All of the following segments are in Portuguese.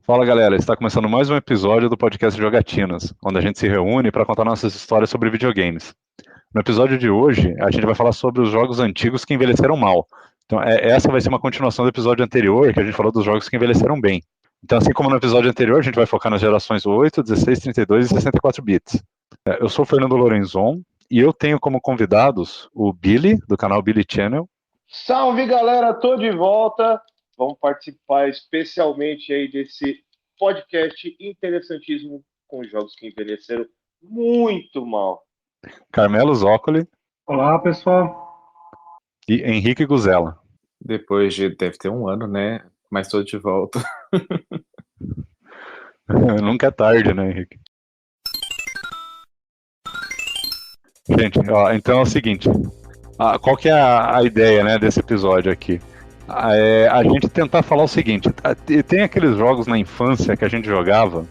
Fala galera, está começando mais um episódio do podcast Jogatinas, onde a gente se reúne para contar nossas histórias sobre videogames. No episódio de hoje, a gente vai falar sobre os jogos antigos que envelheceram mal. Então, essa vai ser uma continuação do episódio anterior, que a gente falou dos jogos que envelheceram bem. Então, assim como no episódio anterior, a gente vai focar nas gerações 8, 16, 32 e 64 bits. Eu sou o Fernando Lorenzon e eu tenho como convidados o Billy, do canal Billy Channel. Salve galera, tô de volta. Vamos participar especialmente aí desse podcast interessantíssimo com jogos que envelheceram muito mal. Carmelo Zócoli. Olá, pessoal. E Henrique Guzella. Deve ter um ano, né? Mas tô de volta. Nunca é tarde, né, Henrique? Gente, ó, então é o seguinte. Qual que é a ideia, né, desse episódio aqui? A gente tentar falar o seguinte. Tem aqueles jogos na infância que a gente jogava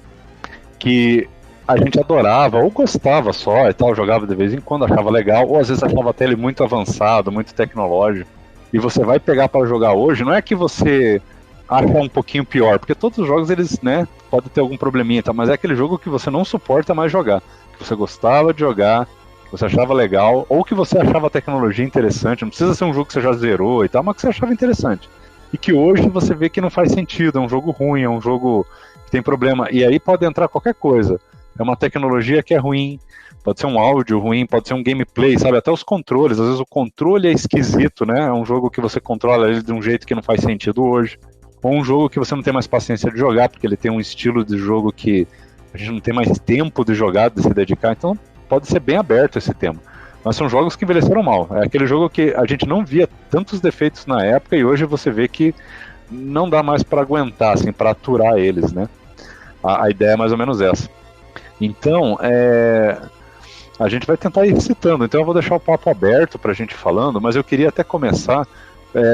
que a gente adorava ou gostava só e tal, jogava de vez em quando, achava legal, ou às vezes achava até ele muito avançado, muito tecnológico. E você vai pegar para jogar hoje, não é que você acha um pouquinho pior, porque todos os jogos eles, né, podem ter algum probleminha, tá? Mas é aquele jogo que você não suporta mais jogar, que você gostava de jogar, que você achava legal, ou que você achava a tecnologia interessante, não precisa ser um jogo que você já zerou e tal, mas que você achava interessante. E que hoje você vê que não faz sentido, é um jogo ruim, é um jogo que tem problema. E aí pode entrar qualquer coisa. É uma tecnologia que é ruim, pode ser um áudio ruim, pode ser um gameplay, sabe? Até os controles, às vezes o controle é esquisito, né? É um jogo que você controla ele de um jeito que não faz sentido hoje. Ou um jogo que você não tem mais paciência de jogar, porque ele tem um estilo de jogo que a gente não tem mais tempo de jogar, de se dedicar. Então pode ser bem aberto esse tema. Mas são jogos que envelheceram mal. É aquele jogo que a gente não via tantos defeitos na época e hoje você vê que não dá mais para aguentar, assim, para aturar eles, né? A ideia é mais ou menos essa. Então, a gente vai tentar ir citando. Então eu vou deixar o papo aberto para a gente falando, mas eu queria até começar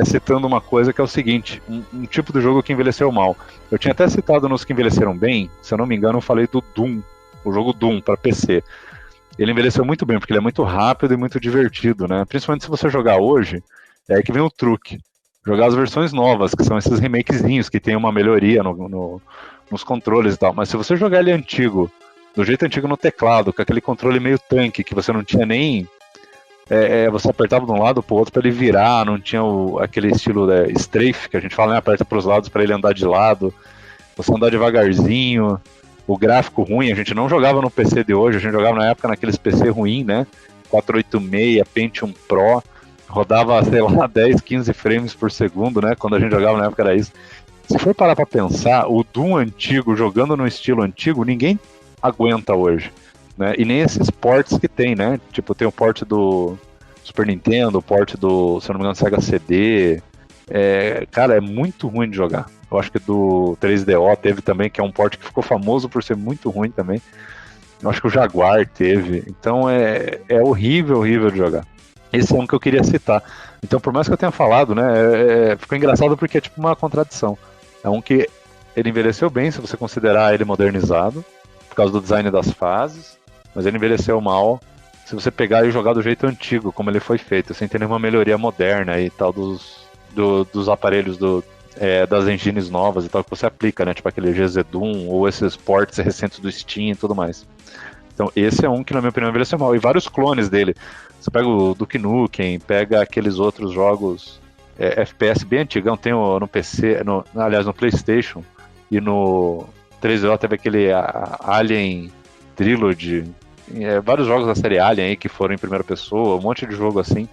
citando uma coisa que é o seguinte, um tipo de jogo que envelheceu mal. Eu tinha até citado nos que envelheceram bem, se eu não me engano eu falei do Doom, o jogo Doom para PC. Ele envelheceu muito bem, porque ele é muito rápido e muito divertido, né? Principalmente se você jogar hoje, é aí que vem o truque. Jogar as versões novas, que são esses remakezinhos que tem uma melhoria nos controles e tal. Mas se você jogar ele antigo, do jeito antigo no teclado, com aquele controle meio tanque, que você não tinha nem. Você apertava de um lado pro outro para ele virar, não tinha aquele estilo strafe, que a gente fala, né? Aperta pros lados para ele andar de lado, você andar devagarzinho. O gráfico ruim, a gente não jogava no PC de hoje, a gente jogava na época naqueles PC ruim, né? 486, Pentium Pro, rodava, sei lá, 10, 15 frames por segundo, né? Quando a gente jogava na época era isso. Se for parar pra pensar, o Doom antigo, jogando no estilo antigo, ninguém aguenta hoje, né? E nem esses ports que tem, né? Tipo, tem o port do Super Nintendo, o port do, se eu não me engano, Sega CD. Cara, é muito ruim de jogar. Eu acho que do 3DO teve também, que é um port que ficou famoso por ser muito ruim também. Eu acho que o Jaguar teve. Então é horrível, horrível de jogar. Esse é um que eu queria citar. Então, por mais que eu tenha falado, né, ficou engraçado porque é tipo uma contradição. É um que ele envelheceu bem, se você considerar ele modernizado, por causa do design das fases, mas ele envelheceu mal se você pegar e jogar do jeito antigo, como ele foi feito, sem ter nenhuma melhoria moderna e tal dos aparelhos das engines novas e tal que você aplica, né? Tipo aquele GZ Doom ou esses ports recentes do Steam e tudo mais. Então esse é um que na minha opinião envelheceu mal. E vários clones dele. Você pega o Duke Nukem, pega aqueles outros jogos FPS bem antigão, tem no PC, aliás no PlayStation e no 3DO teve aquele Alien Trilogy, vários jogos da série Alien aí que foram em primeira pessoa, um monte de jogo assim.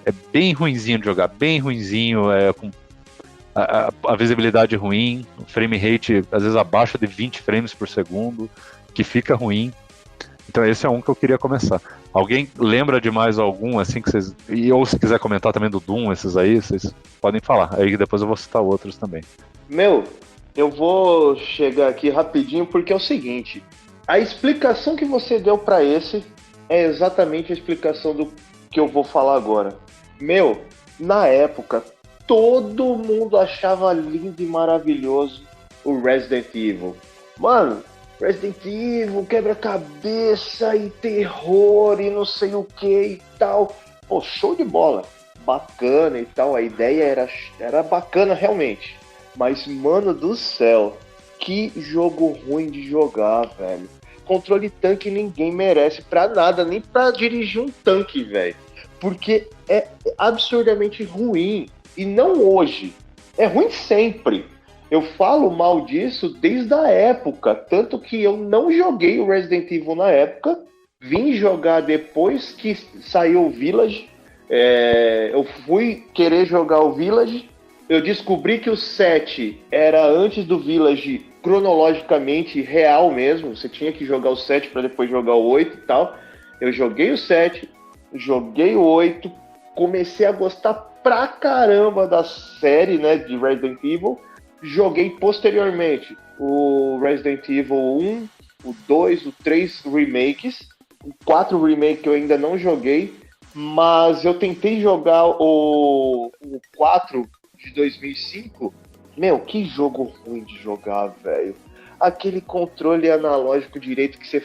É bem ruinzinho de jogar, bem ruinzinho, com a visibilidade ruim, o frame rate às vezes abaixo de 20 frames por segundo, que fica ruim. Então esse é um que eu queria começar. Alguém lembra de mais algum, assim, que vocês... Ou se quiser comentar também do Doom, esses aí, vocês podem falar. Aí depois eu vou citar outros também. Eu vou chegar aqui rapidinho porque é o seguinte. A explicação que você deu para esse é exatamente a explicação do que eu vou falar agora. Na época, todo mundo achava lindo e maravilhoso o Resident Evil. Mano, Resident Evil, quebra-cabeça e terror e não sei o que e tal. Pô, show de bola. Bacana e tal, a ideia era bacana realmente. Mas, mano do céu, Que jogo ruim de jogar, velho. Controle tanque ninguém merece pra nada, nem pra dirigir um tanque, velho. Porque é absurdamente ruim. E não hoje. É ruim sempre. Eu falo mal disso desde a época. Tanto que eu não joguei o Resident Evil na época. Vim jogar depois que saiu o Village. Eu fui querer jogar o Village. Eu descobri que o 7 era antes do Village, cronologicamente real mesmo. Você tinha que jogar o 7 para depois jogar o 8 e tal. Eu joguei o 7, joguei o 8, comecei a gostar pra caramba da série, né, de Resident Evil. Joguei posteriormente o Resident Evil 1, o 2, o 3 remakes. O 4 remake eu ainda não joguei, mas eu tentei jogar o 4 de 2005, meu, que jogo ruim de jogar, velho. Aquele controle analógico direito que você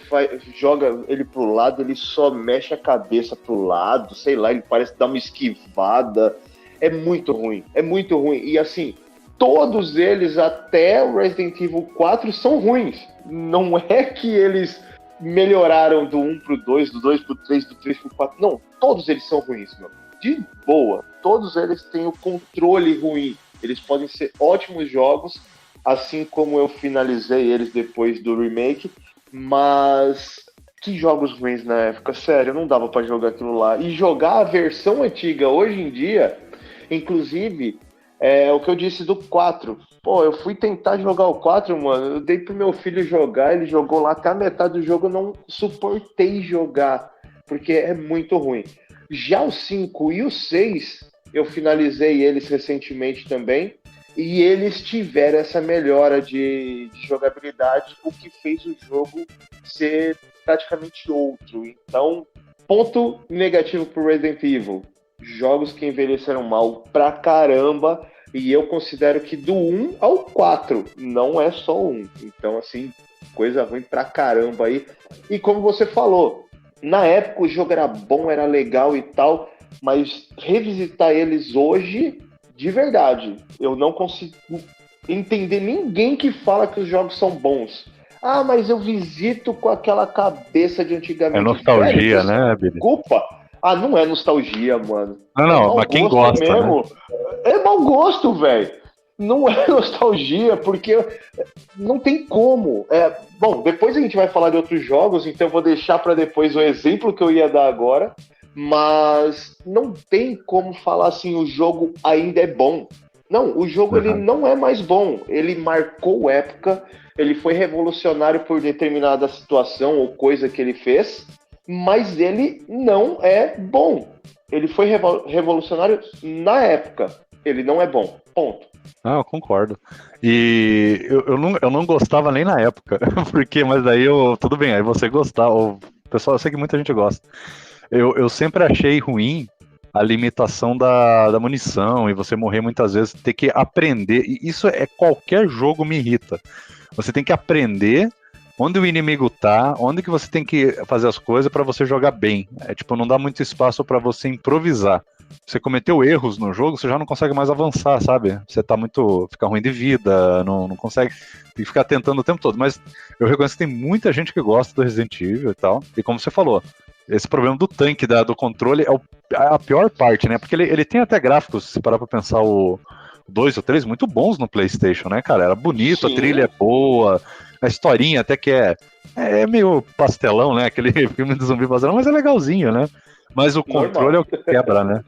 joga ele pro lado, ele só mexe a cabeça pro lado, sei lá, ele parece dar uma esquivada. É muito ruim, é muito ruim. E assim, todos eles, até o Resident Evil 4, são ruins. Não é que eles melhoraram do 1 pro 2, do 2 pro 3, do 3 pro 4. Não, todos eles são ruins, meu. De boa. Todos eles têm o controle ruim. Eles podem ser ótimos jogos, assim como eu finalizei eles depois do remake, mas que jogos ruins na época, sério, não dava pra jogar aquilo lá. E jogar a versão antiga hoje em dia, inclusive, é o que eu disse do 4. Pô, eu fui tentar jogar o 4, mano, eu dei pro meu filho jogar, ele jogou lá até a metade do jogo, eu não suportei jogar, porque é muito ruim. Já o 5 e o 6, eu finalizei eles recentemente também, e eles tiveram essa melhora de jogabilidade, o que fez o jogo ser praticamente outro. Então, ponto negativo pro Resident Evil. Jogos que envelheceram mal pra caramba, e eu considero que do 1 ao 4, não é só um. Então, assim, coisa ruim pra caramba aí. E como você falou, na época o jogo era bom, era legal e tal, mas revisitar eles hoje, de verdade, eu não consigo entender ninguém que fala que os jogos são bons. Ah, mas eu visito com aquela cabeça de antigamente. É nostalgia, né, Billy? Desculpa. Ah, não é nostalgia, mano. Não, mas quem gosta, mesmo. né? É mau gosto, velho. Não é nostalgia, porque não tem como. Bom, depois a gente vai falar de outros jogos, então eu vou deixar para depois o exemplo que eu ia dar agora. Mas não tem como falar assim, o jogo ainda é bom. Não, o jogo ele não é mais bom. Ele marcou época, ele foi revolucionário por determinada situação ou coisa que ele fez, mas ele não é bom. Ele foi revolucionário na época, ele não é bom. Ponto. Ah, eu concordo. E eu não gostava nem na época, porque, mas daí tudo bem, aí você gostar, o pessoal, eu sei que muita gente gosta. Eu sempre achei ruim a limitação da munição e você morrer muitas vezes, ter que aprender, e isso qualquer jogo me irrita. Você tem que aprender onde o inimigo tá, onde que você tem que fazer as coisas para você jogar bem. Tipo, não dá muito espaço para você improvisar. Você cometeu erros no jogo, você já não consegue mais avançar, sabe? Você tá fica ruim de vida, não consegue, tem que ficar tentando o tempo todo. Mas eu reconheço que tem muita gente que gosta do Resident Evil e tal, e como você falou, esse problema do tanque, do controle, é a pior parte, né? Porque ele tem até gráficos, se parar pra pensar, o 2 ou 3, muito bons no PlayStation, né, cara? Era bonito, Sim. A trilha é boa, a historinha até que é meio pastelão, né? Aquele filme de zumbi pastelão, mas é legalzinho, né? Mas o controle é o que quebra, né?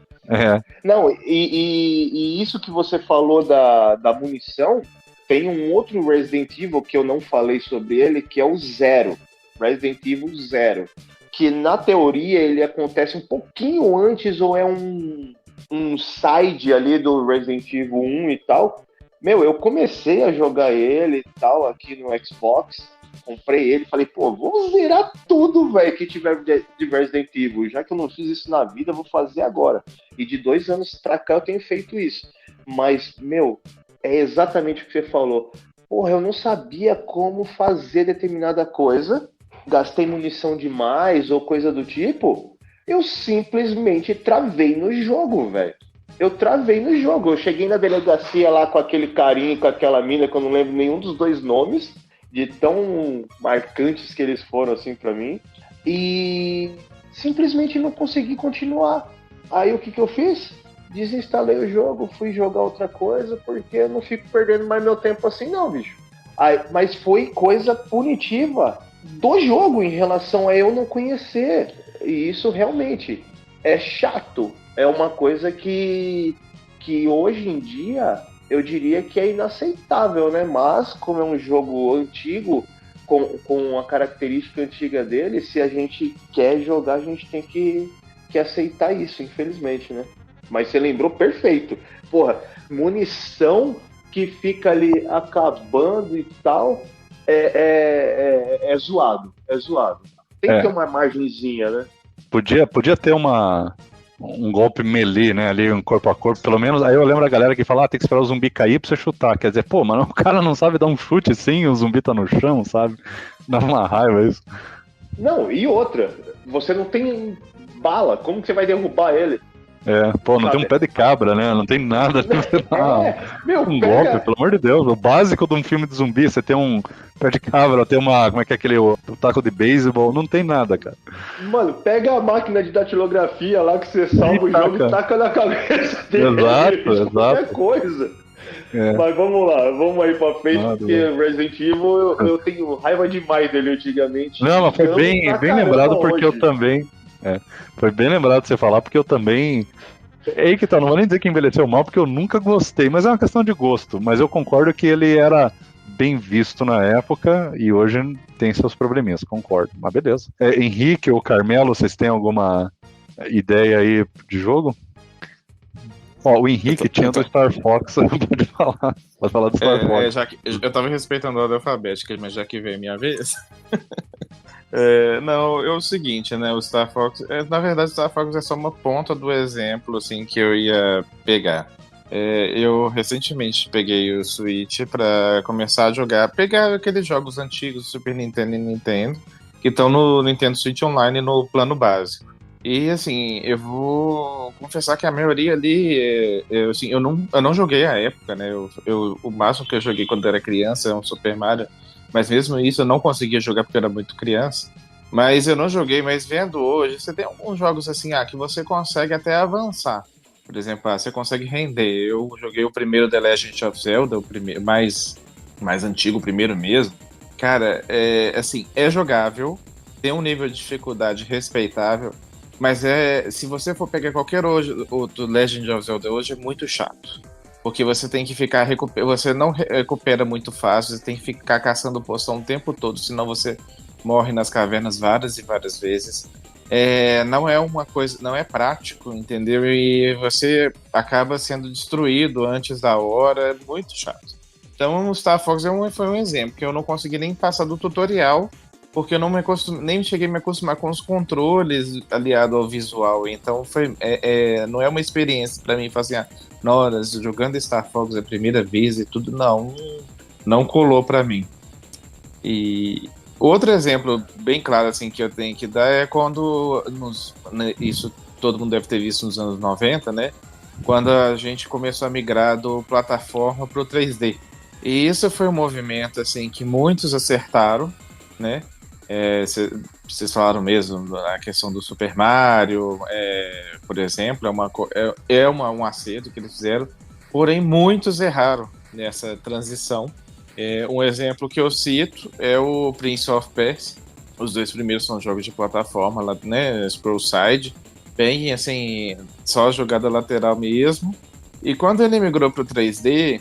Não, e isso que você falou da munição, tem um outro Resident Evil que eu não falei sobre ele, que é o Zero. Resident Evil Zero. Que na teoria ele acontece um pouquinho antes, ou é um side ali do Resident Evil 1 e tal. Meu, eu comecei a jogar ele e tal aqui no Xbox, comprei ele, falei, pô, vou zerar tudo, velho, que tiver de Resident Evil. Já que eu não fiz isso na vida, eu vou fazer agora. E de 2 anos pra cá eu tenho feito isso. Mas, meu, é exatamente o que você falou. Porra, eu não sabia como fazer determinada coisa, gastei munição demais ou coisa do tipo, eu simplesmente travei no jogo, velho. eu travei no jogo. Eu cheguei na delegacia lá com aquele carinha e com aquela mina, que eu não lembro nenhum dos dois nomes, de tão marcantes que eles foram assim pra mim, e simplesmente não consegui continuar. Aí o que eu fiz? Desinstalei o jogo, fui jogar outra coisa, porque eu não fico perdendo mais meu tempo assim não, bicho. Aí, mas foi coisa punitiva do jogo em relação a eu não conhecer. E isso realmente é chato. É uma coisa que hoje em dia eu diria que é inaceitável, né? Mas como é um jogo antigo, com a característica antiga dele, se a gente quer jogar, a gente tem que aceitar isso, infelizmente, né? Mas você lembrou perfeito. Porra, munição que fica ali acabando e tal, é zoado. É zoado. Tem que ter uma margenzinha, né? Podia ter um golpe melee, né? Ali, um corpo a corpo, pelo menos. Aí eu lembro a galera que fala, tem que esperar o zumbi cair pra você chutar. Quer dizer, pô, mano, o cara não sabe dar um chute sim, o zumbi tá no chão, sabe? Dá uma raiva isso. Não, e outra, você não tem bala, como que você vai derrubar ele? Pô, não tem um pé de cabra, né? Não tem nada. Um golpe, pelo amor de Deus. O básico de um filme de zumbi, você tem um pé de cabra, tem uma. Como é que é aquele. O taco de beisebol, não tem nada, cara. Mano, pega a máquina de datilografia lá que você salva o jogo e taca na cabeça dele. Exato. Qualquer coisa. Mas vamos lá, vamos aí pra frente, porque Resident Evil eu tenho raiva demais dele antigamente. Não, mas foi bem lembrado porque eu também. Foi bem lembrado você falar, porque eu também. É aí que tá, não vou nem dizer que envelheceu mal, porque eu nunca gostei, mas é uma questão de gosto. Mas eu concordo que ele era bem visto na época e hoje tem seus probleminhas, concordo. Mas beleza. Henrique ou Carmelo, vocês têm alguma ideia aí de jogo? Ó, o Henrique tinha do Star Fox, pode falar do Star Fox. Eu tava respeitando a ordem alfabética, mas já que veio a minha vez. Não, é o seguinte, né? O Star Fox. Na verdade, o Star Fox é só uma ponta do exemplo assim, que eu ia pegar. Eu recentemente peguei o Switch pra começar a jogar. Pegar aqueles jogos antigos do Super Nintendo e Nintendo, que estão no Nintendo Switch Online no plano básico. E assim, eu vou confessar que a maioria ali, eu não joguei à época, né? O máximo que eu joguei quando era criança é um Super Mario. Mas mesmo isso eu não conseguia jogar porque eu era muito criança. Mas eu não joguei, mas vendo hoje, você tem alguns jogos assim, que você consegue até avançar. Por exemplo, você consegue render. Eu joguei o primeiro The Legend of Zelda, o primeiro, mais antigo, o primeiro mesmo. Cara, é jogável, tem um nível de dificuldade respeitável, mas se você for pegar qualquer outro Legend of Zelda hoje, é muito chato. Porque você tem que ficar você não recupera muito fácil, você tem que ficar caçando poção o tempo todo, senão você morre nas cavernas várias e várias vezes. Não é uma coisa, não é prático, entendeu? E você acaba sendo destruído antes da hora, é muito chato. Então o Star Fox foi um exemplo, que eu não consegui nem passar do tutorial, porque eu nem cheguei a me acostumar com os controles aliado ao visual. Então não é uma experiência para mim, falar assim, nossa, jogando Star Fox a primeira vez e tudo, não colou para mim. E outro exemplo bem claro assim que eu tenho que dar é quando isso todo mundo deve ter visto nos anos 90, né? Quando a gente começou a migrar do plataforma para o 3D. E isso foi um movimento assim que muitos acertaram, né? Vocês falaram mesmo a questão do Super Mario, por exemplo, um acerto que eles fizeram, porém muitos erraram nessa transição. Um exemplo que eu cito é o Prince of Persia. Os dois primeiros são jogos de plataforma, né, Scroll Side, bem assim, só jogada lateral mesmo. E quando ele migrou para o 3D,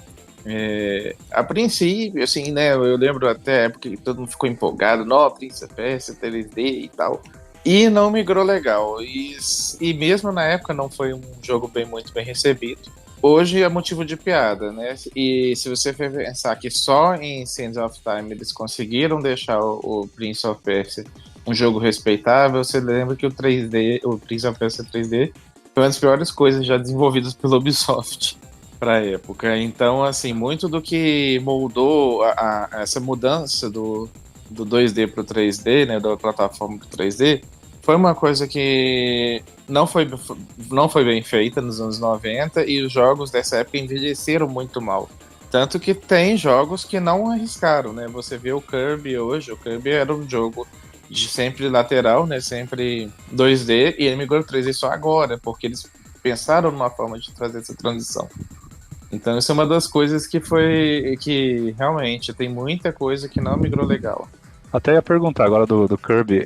a princípio, assim, né, eu lembro até a época que todo mundo ficou empolgado, Prince of Persia 3D e tal, e não migrou legal, e mesmo na época não foi um jogo muito bem recebido. Hoje é motivo de piada, né, e se você for pensar que só em Sands of Time eles conseguiram deixar o Prince of Persia um jogo respeitável, você lembra que o Prince of Persia 3D foi uma das piores coisas já desenvolvidas pela Ubisoft para a época. Então, assim, muito do que moldou essa mudança do 2D para o 3D, né, da plataforma para o 3D, foi uma coisa que não foi bem feita nos anos 90 e os jogos dessa época envelheceram muito mal. Tanto que tem jogos que não arriscaram, né? Você vê o Kirby hoje, o Kirby era um jogo de sempre lateral, né? Sempre 2D, e ele migrou 3D só agora, porque eles pensaram numa forma de fazer essa transição. Então isso é uma das coisas que realmente tem muita coisa que não migrou legal. Até ia perguntar agora do Kirby,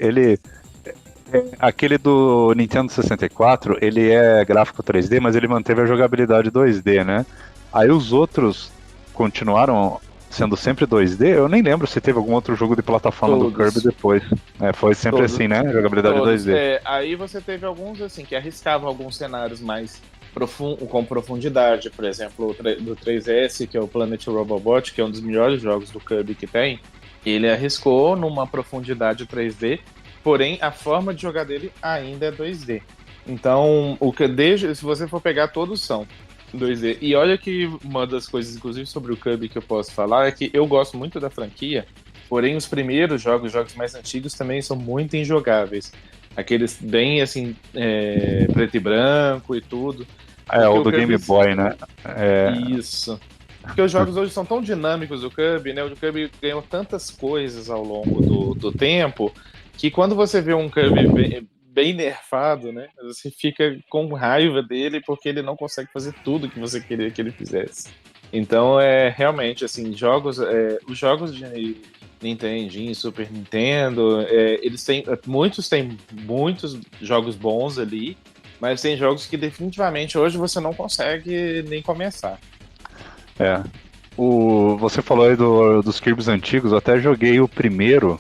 aquele do Nintendo 64, ele é gráfico 3D, mas ele manteve a jogabilidade 2D, né? Aí os outros continuaram sendo sempre 2D? Eu nem lembro se teve algum outro jogo de plataforma do Kirby depois. Foi sempre Todos. assim, né? Jogabilidade 2D. Aí você teve alguns assim que arriscavam alguns cenários mais com profundidade, por exemplo, do 3S, que é o Planet Robobot, que é um dos melhores jogos do Kirby que tem. Ele arriscou numa profundidade 3D, porém a forma de jogar dele ainda é 2D. Então, se você for pegar, todos são 2D. E olha que uma das coisas, inclusive sobre o Kirby, que eu posso falar é que eu gosto muito da franquia, porém os primeiros jogos mais antigos também são muito injogáveis. Aqueles bem assim, preto e branco e tudo. O do Game Boy, né? Isso. Porque os jogos hoje são tão dinâmicos, o Kirby, né? O Kirby ganhou tantas coisas ao longo do tempo, que quando você vê um Kirby bem nerfado, né? Você fica com raiva dele porque ele não consegue fazer tudo que você queria que ele fizesse. Então, realmente, assim, os jogos de Nintendinho, Super Nintendo, muitos têm muitos jogos bons ali, mas tem jogos que definitivamente hoje você não consegue nem começar. Você falou aí dos Kirbys antigos, eu até joguei o primeiro,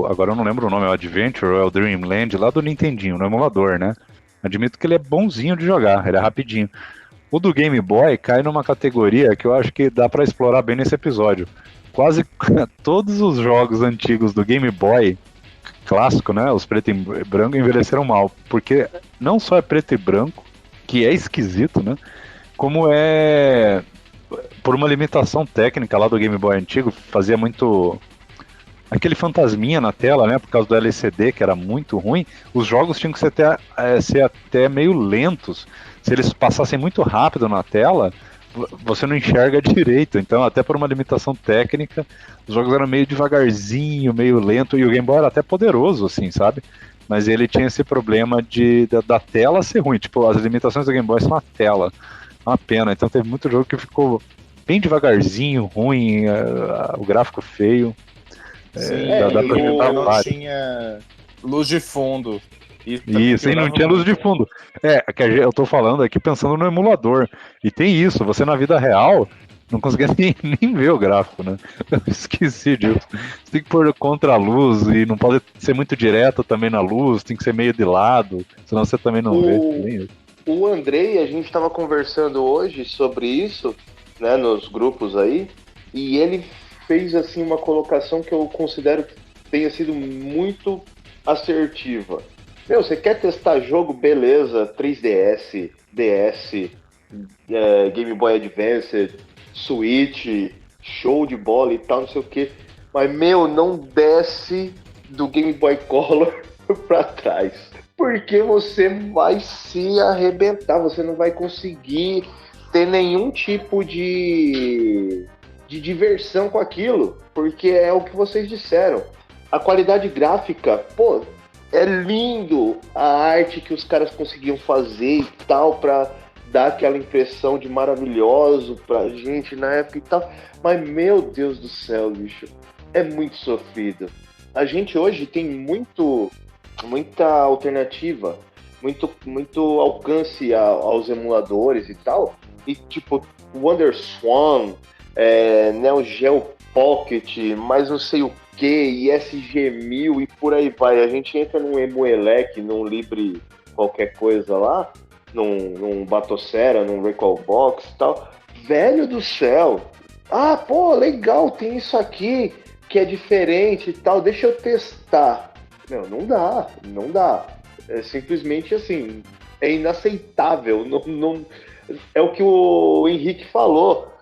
agora eu não lembro o nome, é o Adventure, ou é o Dreamland, lá do Nintendinho, no emulador, né? Admito que ele é bonzinho de jogar, ele é rapidinho. O do Game Boy cai numa categoria que eu acho que dá pra explorar bem nesse episódio. Quase todos os jogos antigos do Game Boy, clássico, né? Os preto e branco envelheceram mal, porque não só é preto e branco, que é esquisito, né? Como por uma limitação técnica lá do Game Boy antigo, fazia muito aquele fantasminha na tela, né? Por causa do LCD, que era muito ruim. Os jogos tinham que ser até meio lentos. Se eles passassem muito rápido na tela, você não enxerga direito. Então, até por uma limitação técnica, os jogos eram meio devagarzinho, meio lento. E o Game Boy era até poderoso, assim, sabe? Mas ele tinha esse problema da tela ser ruim. Tipo, as limitações do Game Boy são a tela. Uma pena. Então, teve muito jogo que ficou bem devagarzinho, ruim, o gráfico feio. Sim, não tinha luz de fundo. Isso, e não tinha luz de fundo. Que eu tô falando aqui pensando no emulador. E tem isso, você na vida real não conseguia nem ver o gráfico, né? Eu esqueci disso. Você tem que pôr contra a luz e não pode ser muito direto também na luz, tem que ser meio de lado, senão você também não vê. O Andrei, a gente estava conversando hoje sobre isso, né, nos grupos aí, e ele fez assim uma colocação que eu considero que tenha sido muito assertiva. Você quer testar jogo? Beleza, 3DS, DS, Game Boy Advance, Switch, show de bola e tal, não sei o que. Mas, não desce do Game Boy Color pra trás. Porque você vai se arrebentar, você não vai conseguir ter nenhum tipo de diversão com aquilo, porque é o que vocês disseram. A qualidade gráfica, é lindo a arte que os caras conseguiam fazer e tal, pra dar aquela impressão de maravilhoso pra gente na época e tal. Mas, meu Deus do céu, bicho, é muito sofrido. A gente hoje tem muita alternativa, muito alcance aos emuladores e tal. E tipo, WonderSwan, Neo Geo Pocket, mais não sei o que, ISG-1000 e por aí vai. A gente entra num Emuelec, num Libre qualquer coisa lá, num Batocera, num Recalbox e tal. Velho do céu! Legal, tem isso aqui que é diferente e tal, deixa eu testar. Não dá. É simplesmente assim, é inaceitável. Não, é o que o Henrique falou.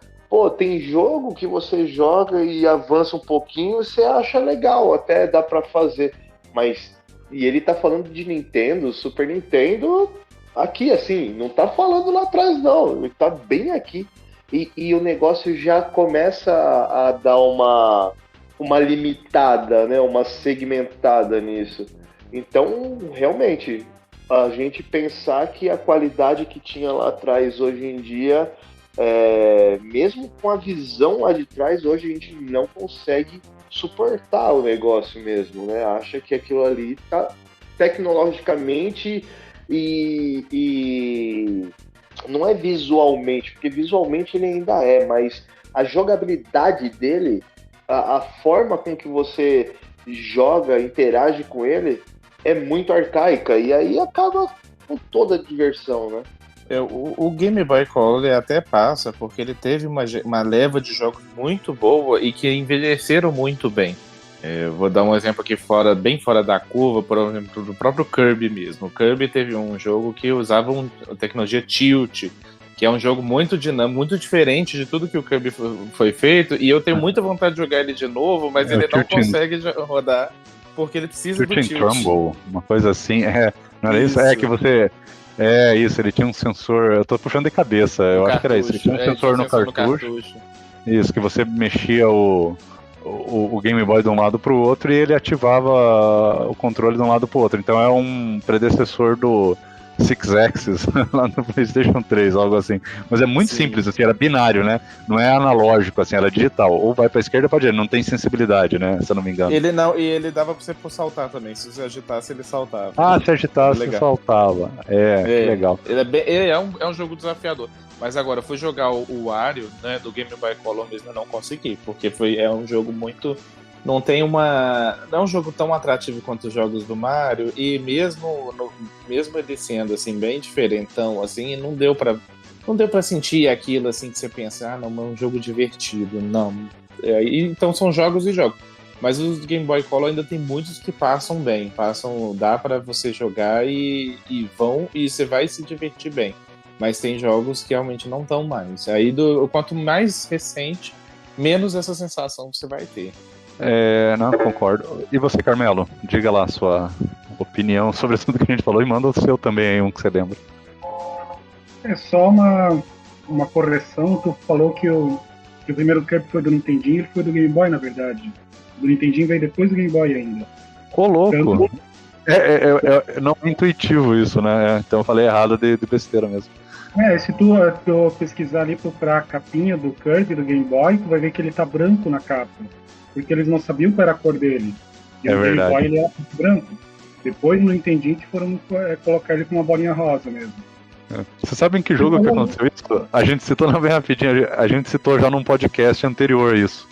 Tem jogo que você joga e avança um pouquinho, você acha legal, até dá pra fazer. Mas E ele tá falando de Nintendo, Super Nintendo, aqui, assim, não tá falando lá atrás, não. Ele tá bem aqui. E o negócio já começa a dar uma limitada, né? Uma segmentada nisso. Então, realmente, a gente pensar que a qualidade que tinha lá atrás, hoje em dia, mesmo com a visão lá de trás, hoje a gente não consegue suportar o negócio mesmo, né? Acha que aquilo ali tá tecnologicamente e não é visualmente, porque visualmente ele ainda mas a jogabilidade dele, a forma com que você joga, interage com ele, é muito arcaica, e aí acaba com toda a diversão, né? O Game Boy Color ele até passa, porque ele teve uma leva de jogos muito boa e que envelheceram muito bem. Vou dar um exemplo aqui bem fora da curva, por exemplo, do próprio Kirby mesmo. O Kirby teve um jogo que usava a tecnologia Tilt, que é um jogo muito dinâmico, muito diferente de tudo que o Kirby foi feito, e eu tenho muita vontade de jogar ele de novo, mas ele não consegue rodar, porque ele precisa do Tilt. Trumbull, uma coisa assim, não era isso? Que você... isso, ele tinha um sensor, eu tô puxando de cabeça, eu acho que era isso, ele tinha um sensor no cartucho. Isso, que você mexia o Game Boy de um lado pro outro e ele ativava o controle de um lado pro outro. Então é um predecessor do Six Axis lá no PlayStation 3, algo assim. Mas é muito simples, assim, era binário, né? Não é analógico, assim, era digital. Ou vai pra esquerda ou pra direita, não tem sensibilidade, né? Se eu não me engano. E ele dava pra você saltar também. Se você agitasse, ele saltava. Se agitasse, ele saltava. Que legal. É um jogo desafiador. Mas agora, eu fui jogar o Wario, né, do Game Boy Color mesmo, eu não consegui, porque é um jogo muito... Não é um jogo tão atrativo quanto os jogos do Mario, e mesmo ele sendo, assim, bem diferentão, assim, não deu pra sentir aquilo, assim, que você pensa, não, é um jogo divertido, não. Então são jogos e jogos. Mas os Game Boy Color ainda tem muitos que passam bem, dá pra você jogar e você vai se divertir bem. Mas tem jogos que realmente não estão mais. Aí, quanto mais recente, menos essa sensação você vai ter. Não, concordo. E você, Carmelo? Diga lá a sua opinião sobre tudo que a gente falou e manda o seu também aí, um que você lembra. É só uma correção. Tu falou que o primeiro Kirby foi do Nintendinho, ele foi do Game Boy, na verdade. Do Nintendinho veio depois do Game Boy ainda. Ô, louco! Não é intuitivo isso, né? Então eu falei errado de besteira mesmo. Se tu pesquisar ali, procurar a capinha do Kirby do Game Boy, tu vai ver que ele tá branco na capa. Porque eles não sabiam qual era a cor dele. E o Game Boy ele era branco. Depois no Nintendinho que foram colocar ele com uma bolinha rosa mesmo. Você sabe em que jogo que aconteceu isso? A gente citou bem rapidinho, a gente citou já num podcast anterior isso.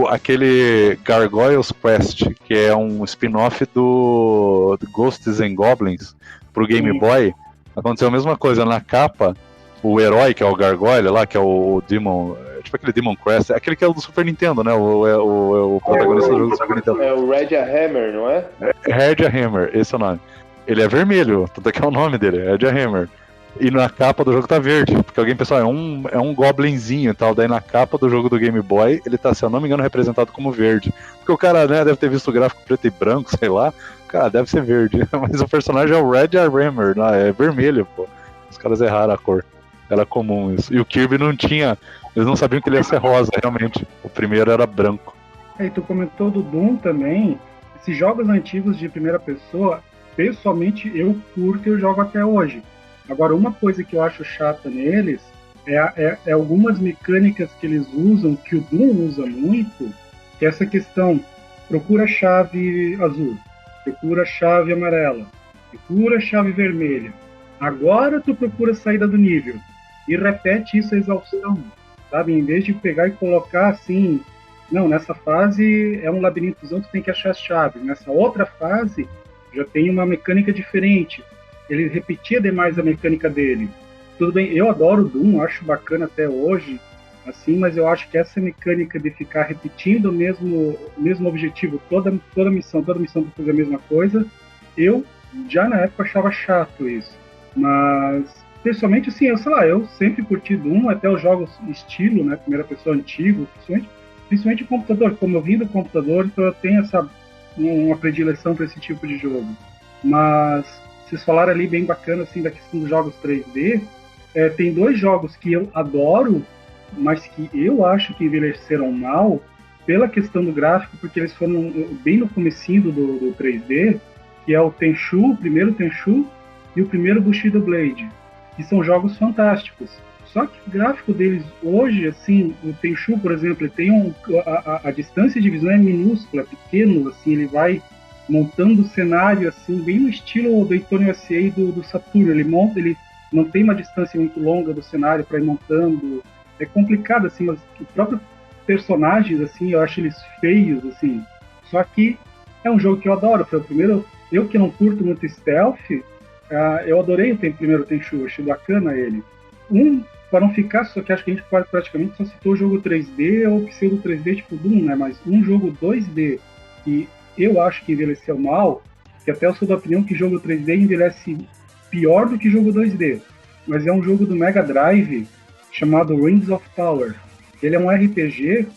Aquele Gargoyles Quest, que é um spin-off do Ghosts and Goblins pro Game Boy. Aconteceu a mesma coisa, na capa, o herói, que é o Gargoyle lá, que é o Demon, tipo aquele Demon Crest, aquele que é o do Super Nintendo, né? O protagonista do jogo do Super Nintendo. É o Red Hammer, não é? Red Hammer, esse é o nome. Ele é vermelho, tanto é que é o nome dele, Red Hammer. E na capa do jogo tá verde, porque alguém pensou, é um goblinzinho e tal. Daí na capa do jogo do Game Boy, ele tá, se eu não me engano, representado como verde. Porque o cara, né, deve ter visto o gráfico preto e branco, sei lá. Cara, deve ser verde. Mas o personagem é o Red Hammer, né? É vermelho, pô. Os caras erraram a cor. Era comum isso. E o Kirby não tinha... Eles não sabiam que ele ia ser rosa, realmente. O primeiro era branco. E tu comentou do Doom também. Esses jogos antigos de primeira pessoa, pessoalmente, eu curto e eu jogo até hoje. Agora, uma coisa que eu acho chata neles é algumas mecânicas que eles usam, que o Doom usa muito, que é essa questão, procura a chave azul, procura a chave amarela, procura a chave vermelha. Agora tu procura a saída do nível. E repete isso a exaustão, sabe? Em vez de pegar e colocar assim, não, nessa fase é um labirintozão, tu tem que achar as chaves. Nessa outra fase, já tem uma mecânica diferente. Ele repetia demais a mecânica dele. Tudo bem, eu adoro o Doom, acho bacana até hoje, assim, mas eu acho que essa mecânica de ficar repetindo o mesmo objetivo, toda missão para fazer a mesma coisa, eu já na época achava chato isso. Mas, pessoalmente, assim, eu sempre curti Doom, até os jogos estilo, né, primeira pessoa antigo, principalmente o computador. Como eu vim do computador, então eu tenho uma predileção para esse tipo de jogo. Mas vocês falaram ali bem bacana assim, da questão dos jogos 3D. Tem 2 jogos que eu adoro, mas que eu acho que envelheceram mal pela questão do gráfico, porque eles foram bem no comecinho do 3D, que é o Tenchu, o primeiro Tenchu e o primeiro Bushido Blade, que são jogos fantásticos. Só que o gráfico deles hoje, assim, o Tenchu, por exemplo, ele tem a distância de visão é minúscula, é pequeno, assim, ele vai montando o cenário, assim, bem no estilo do Daytona USA e do Saturno. Ele não tem uma distância muito longa do cenário para ir montando. É complicado, assim, mas os próprios personagens, assim, eu acho eles feios, assim. Só que é um jogo que eu adoro. Foi o primeiro... Eu que não curto muito stealth, eu adorei o primeiro Tenchu, achei bacana ele. Para não ficar, só que acho que a gente praticamente só citou o jogo 3D ou pseudo 3D tipo Doom, né? Mas um jogo 2D que eu acho que envelheceu mal, que até eu sou da opinião que jogo 3D envelhece pior do que jogo 2D. Mas é um jogo do Mega Drive chamado Rings of Power. Ele é um RPG,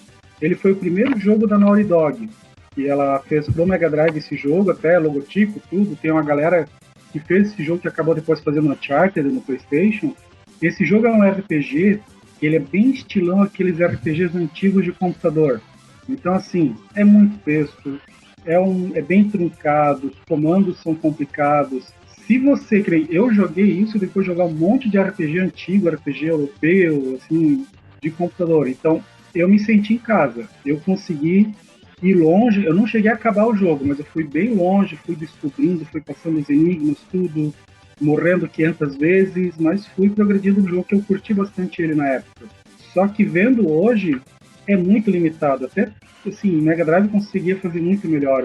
ele foi o primeiro jogo da Naughty Dog. E ela fez pro Mega Drive esse jogo, até logotipo, tudo. Tem uma galera que fez esse jogo que acabou depois fazendo no Uncharted, no PlayStation. Esse jogo é um RPG, ele é bem estilão aqueles RPGs antigos de computador. Então, assim, é muito texto, é bem truncado, os comandos são complicados. Se você crê, eu joguei isso depois de jogar um monte de RPG antigo, RPG europeu, assim, de computador. Então, eu me senti em casa. Eu consegui ir longe. Eu não cheguei a acabar o jogo, mas eu fui bem longe, fui descobrindo, fui passando os enigmas, tudo, morrendo 500 vezes, mas fui progredindo no jogo, que eu curti bastante ele na época. Só que vendo hoje, é muito limitado. Até, assim, Mega Drive conseguia fazer muito melhor.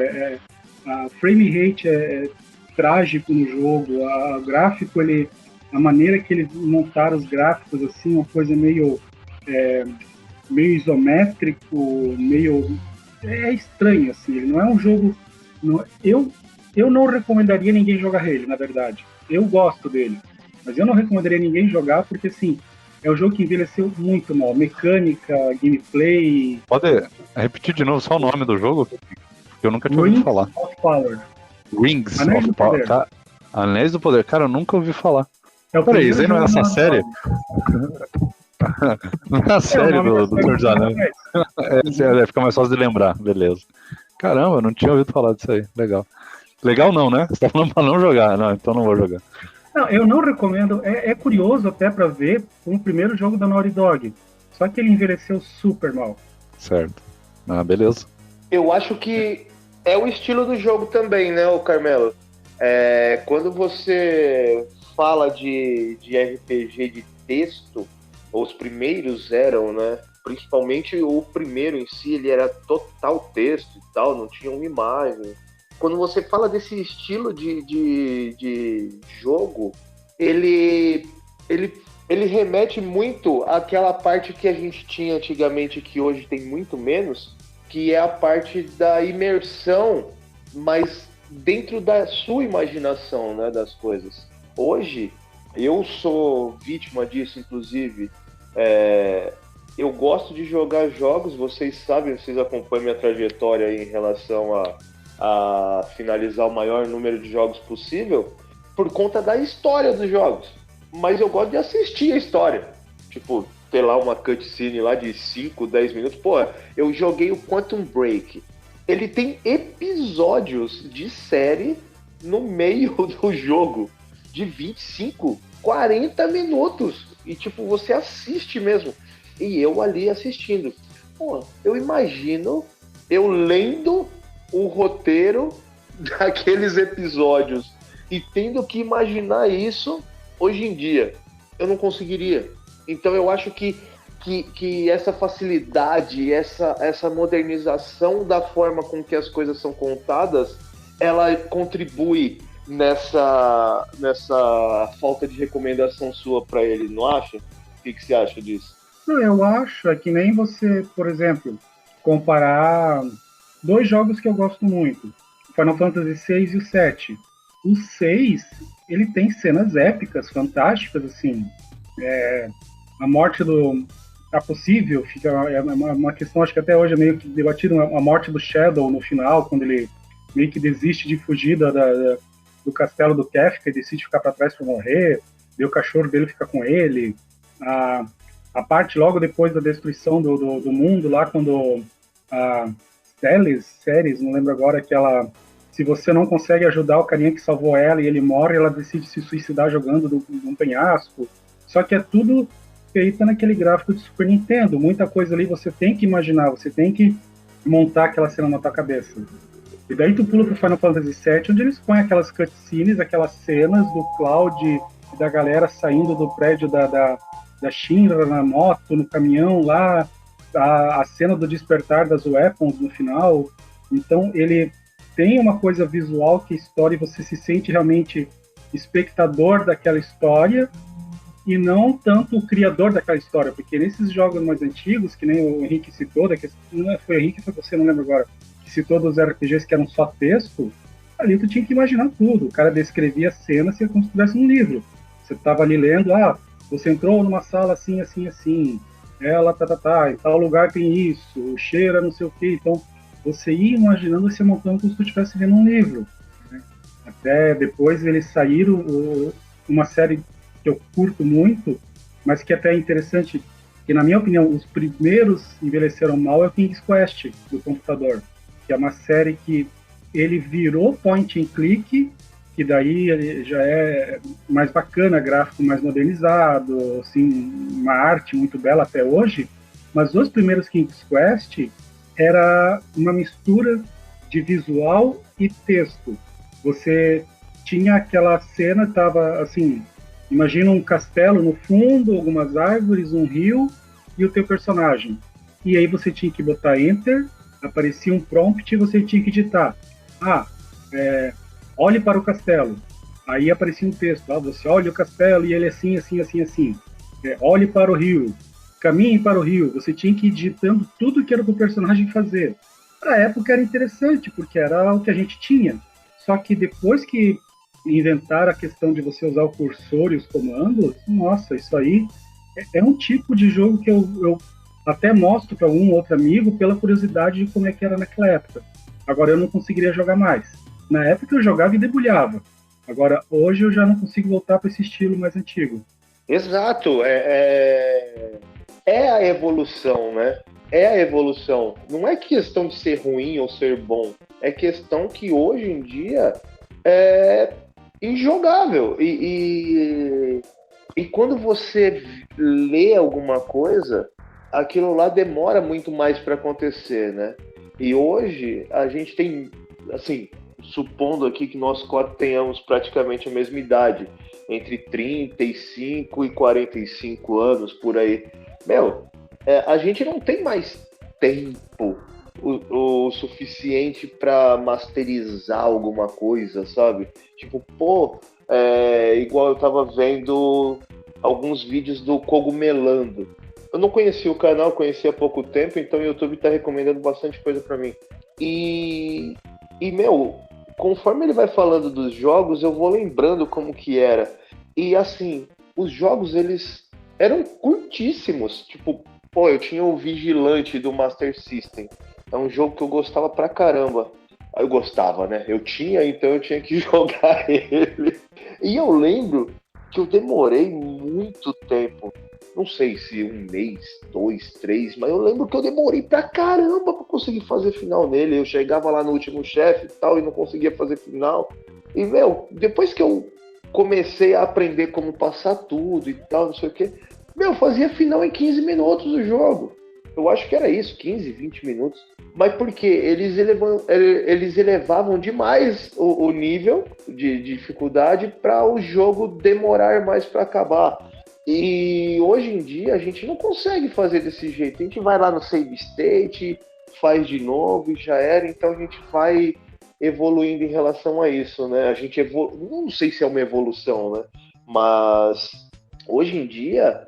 A frame rate é trágico no jogo, o gráfico, a maneira que eles montaram os gráficos, assim, uma coisa meio isométrico, meio... É estranho, assim, ele não é um jogo... Eu não recomendaria ninguém jogar ele, na verdade. Eu gosto dele, mas eu não recomendaria ninguém jogar, porque, assim, é um jogo que envelheceu muito mal. Mecânica, gameplay... Pode repetir de novo só o nome do jogo? Porque eu nunca tinha ouvido falar. Rings of Power. Rings Anéis of do Power. Poder. Tá? Anéis do Poder. Cara, eu nunca ouvi falar. Peraí, isso aí não é essa série? Não é a série do Senhor dos Anéis. Fica mais fácil de lembrar, beleza. Caramba, eu não tinha ouvido falar disso aí. Legal. Legal não, né? Você tá falando pra não jogar. Não, então não vou jogar. Não, eu não recomendo. É curioso até pra ver o primeiro jogo da Naughty Dog. Só que ele envelheceu super mal. Certo. Beleza. Eu acho que é o estilo do jogo também, né, o Carmelo? Quando você fala de RPG de texto, os primeiros eram, né? Principalmente o primeiro em si, ele era total texto e tal, não tinha uma imagem. Quando você fala desse estilo de jogo, ele remete muito àquela parte que a gente tinha antigamente, que hoje tem muito menos, que é a parte da imersão, mas dentro da sua imaginação, né, das coisas. Hoje, eu sou vítima disso, inclusive. Eu gosto de jogar jogos, vocês sabem, vocês acompanham minha trajetória em relação a finalizar o maior número de jogos possível, por conta da história dos jogos. Mas eu gosto de assistir a história. Tipo, ter lá uma cutscene lá de 5, 10 minutos. Pô, eu joguei o Quantum Break. Ele tem episódios de série no meio do jogo, de 25, 40 minutos. E, tipo, você assiste mesmo. E eu ali assistindo. Pô, eu imagino eu lendo o roteiro daqueles episódios e tendo que imaginar isso hoje em dia. Eu não conseguiria. Então eu acho que essa facilidade, essa modernização da forma com que as coisas são contadas, ela contribui nessa falta de recomendação sua para ele, não acha? O que você acha disso? Não, eu acho que nem você, por exemplo, comparar 2 jogos que eu gosto muito, o Final Fantasy VI e o 7. O 6, ele tem cenas épicas, fantásticas, assim. A morte do... A possível, fica uma questão, acho que até hoje é meio que debatido, a morte do Shadow no final, quando ele meio que desiste de fugir do castelo do Kefka e decide ficar para trás para morrer, e o cachorro dele fica com ele. A parte logo depois da destruição do mundo, lá quando a Ceres, não lembro agora, que ela, se você não consegue ajudar o carinha que salvou ela e ele morre, ela decide se suicidar jogando de um penhasco. Só que é tudo feito naquele gráfico de Super Nintendo. Muita coisa ali você tem que imaginar, você tem que montar aquela cena na tua cabeça. E daí tu pula pro Final Fantasy VII, onde eles põem aquelas cutscenes, aquelas cenas do Cloud e da galera saindo do prédio da Shinra na moto, no caminhão lá, a cena do despertar das weapons no final. Então ele tem uma coisa visual que é história e você se sente realmente espectador daquela história e não tanto o criador daquela história, porque nesses jogos mais antigos, que nem o Henrique citou, não foi o Henrique, foi você, não lembro agora, que citou dos RPGs que eram só texto, ali tu tinha que imaginar tudo, o cara descrevia a cena como se tivesse um livro. Você estava ali lendo, você entrou numa sala assim, assim, assim, ela, em tal lugar tem isso, cheira não sei o quê, então você ia imaginando e se montando como se tu estivesse lendo um livro, né? Até depois eles saíram uma série que eu curto muito, mas que até é interessante, que na minha opinião os primeiros envelheceram mal, é o King's Quest do computador, que é uma série que ele virou point and click, que daí ele já é mais bacana, gráfico mais modernizado, assim, uma arte muito bela até hoje, mas os primeiros King's Quest era uma mistura de visual e texto. Você tinha aquela cena, tava assim, imagina um castelo no fundo, algumas árvores, um rio e o teu personagem. E aí você tinha que botar Enter, aparecia um prompt e você tinha que digitar. Olhe para o castelo. Aí aparecia um texto. Você olha o castelo e ele é assim, assim, assim, assim. Olhe para o rio. Caminhe para o rio. Você tinha que ir digitando tudo que era do personagem fazer. Para a época era interessante, porque era o que a gente tinha. Só que depois que inventaram a questão de você usar o cursor e os comandos, nossa, isso aí é um tipo de jogo que eu até mostro para algum outro amigo pela curiosidade de como é que era naquela época. Agora eu não conseguiria jogar mais. Na época eu jogava e debulhava. Agora, hoje eu já não consigo voltar para esse estilo mais antigo. Exato. É a evolução, né? É a evolução. Não é questão de ser ruim ou ser bom. É questão que hoje em dia é injogável. E quando você lê alguma coisa, aquilo lá demora muito mais para acontecer, né? E hoje a gente tem, assim, supondo aqui que nós quatro tenhamos praticamente a mesma idade, entre 35 e 45 anos, por aí. A gente não tem mais tempo o suficiente para masterizar alguma coisa, sabe? Tipo, igual eu tava vendo alguns vídeos do Cogumelando. Eu não conhecia o canal, conheci há pouco tempo, então o YouTube tá recomendando bastante coisa para mim. E conforme ele vai falando dos jogos, eu vou lembrando como que era. E assim, os jogos, eles eram curtíssimos. Tipo, eu tinha o Vigilante do Master System. É um jogo que eu gostava pra caramba. Eu gostava, né? Eu tinha, então eu tinha que jogar ele. E eu lembro que eu demorei muito tempo. Não sei se 1 mês, 2, 3, mas eu lembro que eu demorei pra caramba pra conseguir fazer final nele. Eu chegava lá no último chefe e tal, e não conseguia fazer final. E, depois que eu comecei a aprender como passar tudo e tal, não sei o quê, fazia final em 15 minutos o jogo. Eu acho que era isso, 15, 20 minutos. Mas porque eles elevavam demais o nível de dificuldade para o jogo demorar mais para acabar. E hoje em dia a gente não consegue fazer desse jeito. A gente vai lá no save state, faz de novo e já era. Então a gente vai evoluindo em relação a isso, né? A gente não sei se é uma evolução, né? Mas hoje em dia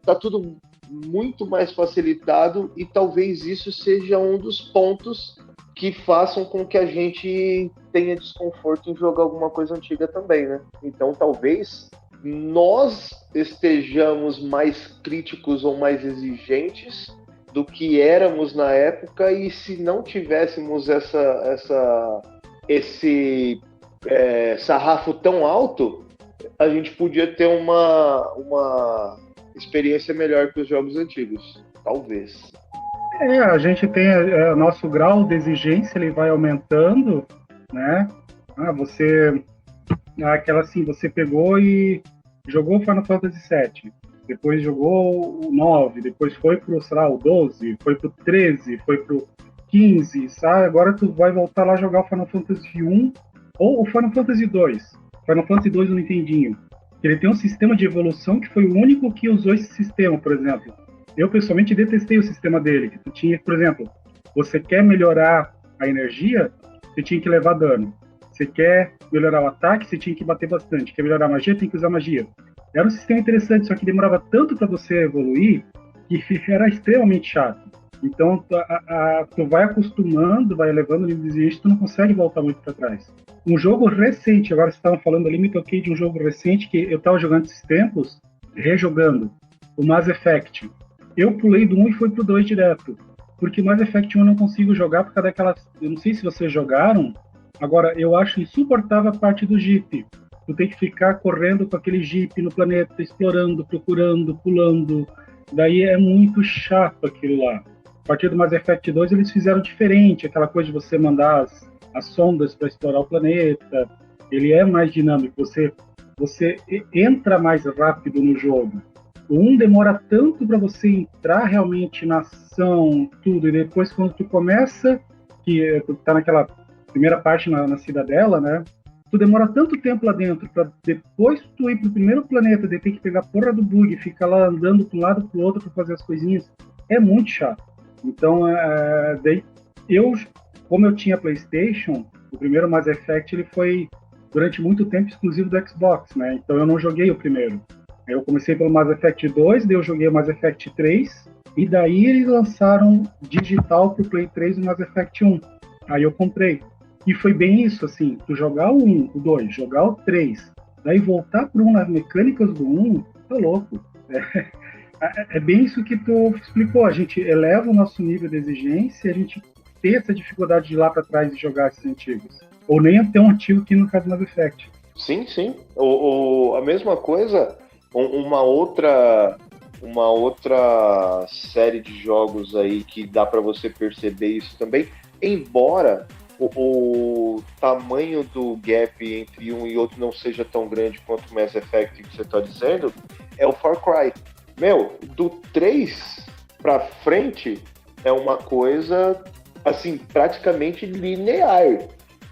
tá tudo muito mais facilitado e talvez isso seja um dos pontos que façam com que a gente tenha desconforto em jogar alguma coisa antiga também, né? Então talvez nós estejamos mais críticos ou mais exigentes do que éramos na época, e se não tivéssemos esse sarrafo tão alto, a gente podia ter uma experiência melhor que os jogos antigos, talvez. A gente tem nosso grau de exigência, ele vai aumentando, né? Você pegou e jogou Final Fantasy VII, depois jogou o 9, depois foi pro, sei lá, o 12, foi pro 13, foi pro 15, sabe? Agora tu vai voltar lá jogar o Final Fantasy 1 ou o Final Fantasy 2. Final Fantasy 2 no Nintendinho. Ele tem um sistema de evolução que foi o único que usou esse sistema, por exemplo. Eu, pessoalmente, detestei o sistema dele, que tu tinha, por exemplo, você quer melhorar a energia, você tinha que levar dano. Você quer melhorar o ataque, você tinha que bater bastante. Quer melhorar a magia, tem que usar magia. Era um sistema interessante, só que demorava tanto para você evoluir que era extremamente chato. Então, tu vai acostumando, vai elevando o nível de exigência, tu não consegue voltar muito para trás. Um jogo recente, agora vocês estavam falando ali, me toquei de um jogo recente que eu estava jogando esses tempos, rejogando, o Mass Effect. Eu pulei do 1 e fui pro 2 direto, porque Mass Effect 1 eu não consigo jogar por causa daquelas... Eu não sei se vocês jogaram, agora eu acho insuportável a parte do Jeep. Tu tem que ficar correndo com aquele Jeep no planeta, explorando, procurando, pulando. Daí é muito chato aquilo lá. A partir do Mass Effect 2 eles fizeram diferente, aquela coisa de você mandar as sondas para explorar o planeta. Ele é mais dinâmico, você entra mais rápido no jogo. O 1 demora tanto para você entrar realmente na ação, tudo, e depois quando tu começa, que tu tá naquela primeira parte na cidadela, né? Tu demora tanto tempo lá dentro para depois tu ir pro primeiro planeta, de ter que pegar a porra do bug, ficar lá andando para um lado pro outro para fazer as coisinhas, é muito chato. Então, daí como eu tinha PlayStation, o primeiro Mass Effect ele foi durante muito tempo exclusivo do Xbox, né? Então eu não joguei o primeiro. Eu comecei pelo Mass Effect 2, daí eu joguei o Mass Effect 3, e daí eles lançaram digital pro Play 3 o Mass Effect 1. Aí eu comprei. E foi bem isso, assim, tu jogar o 1, o 2, jogar o 3, daí voltar pro 1 nas mecânicas do 1, tá louco. É bem isso que tu explicou, a gente eleva o nosso nível de exigência, a gente tem essa dificuldade de ir lá para trás e jogar esses antigos. Ou nem ter um antigo que no caso do Mass Effect. Sim. A mesma coisa, uma outra série de jogos aí que dá para você perceber isso também, embora o tamanho do gap entre um e outro não seja tão grande quanto o Mass Effect que você está dizendo, é o Far Cry. Do 3 para frente é uma coisa assim, praticamente linear.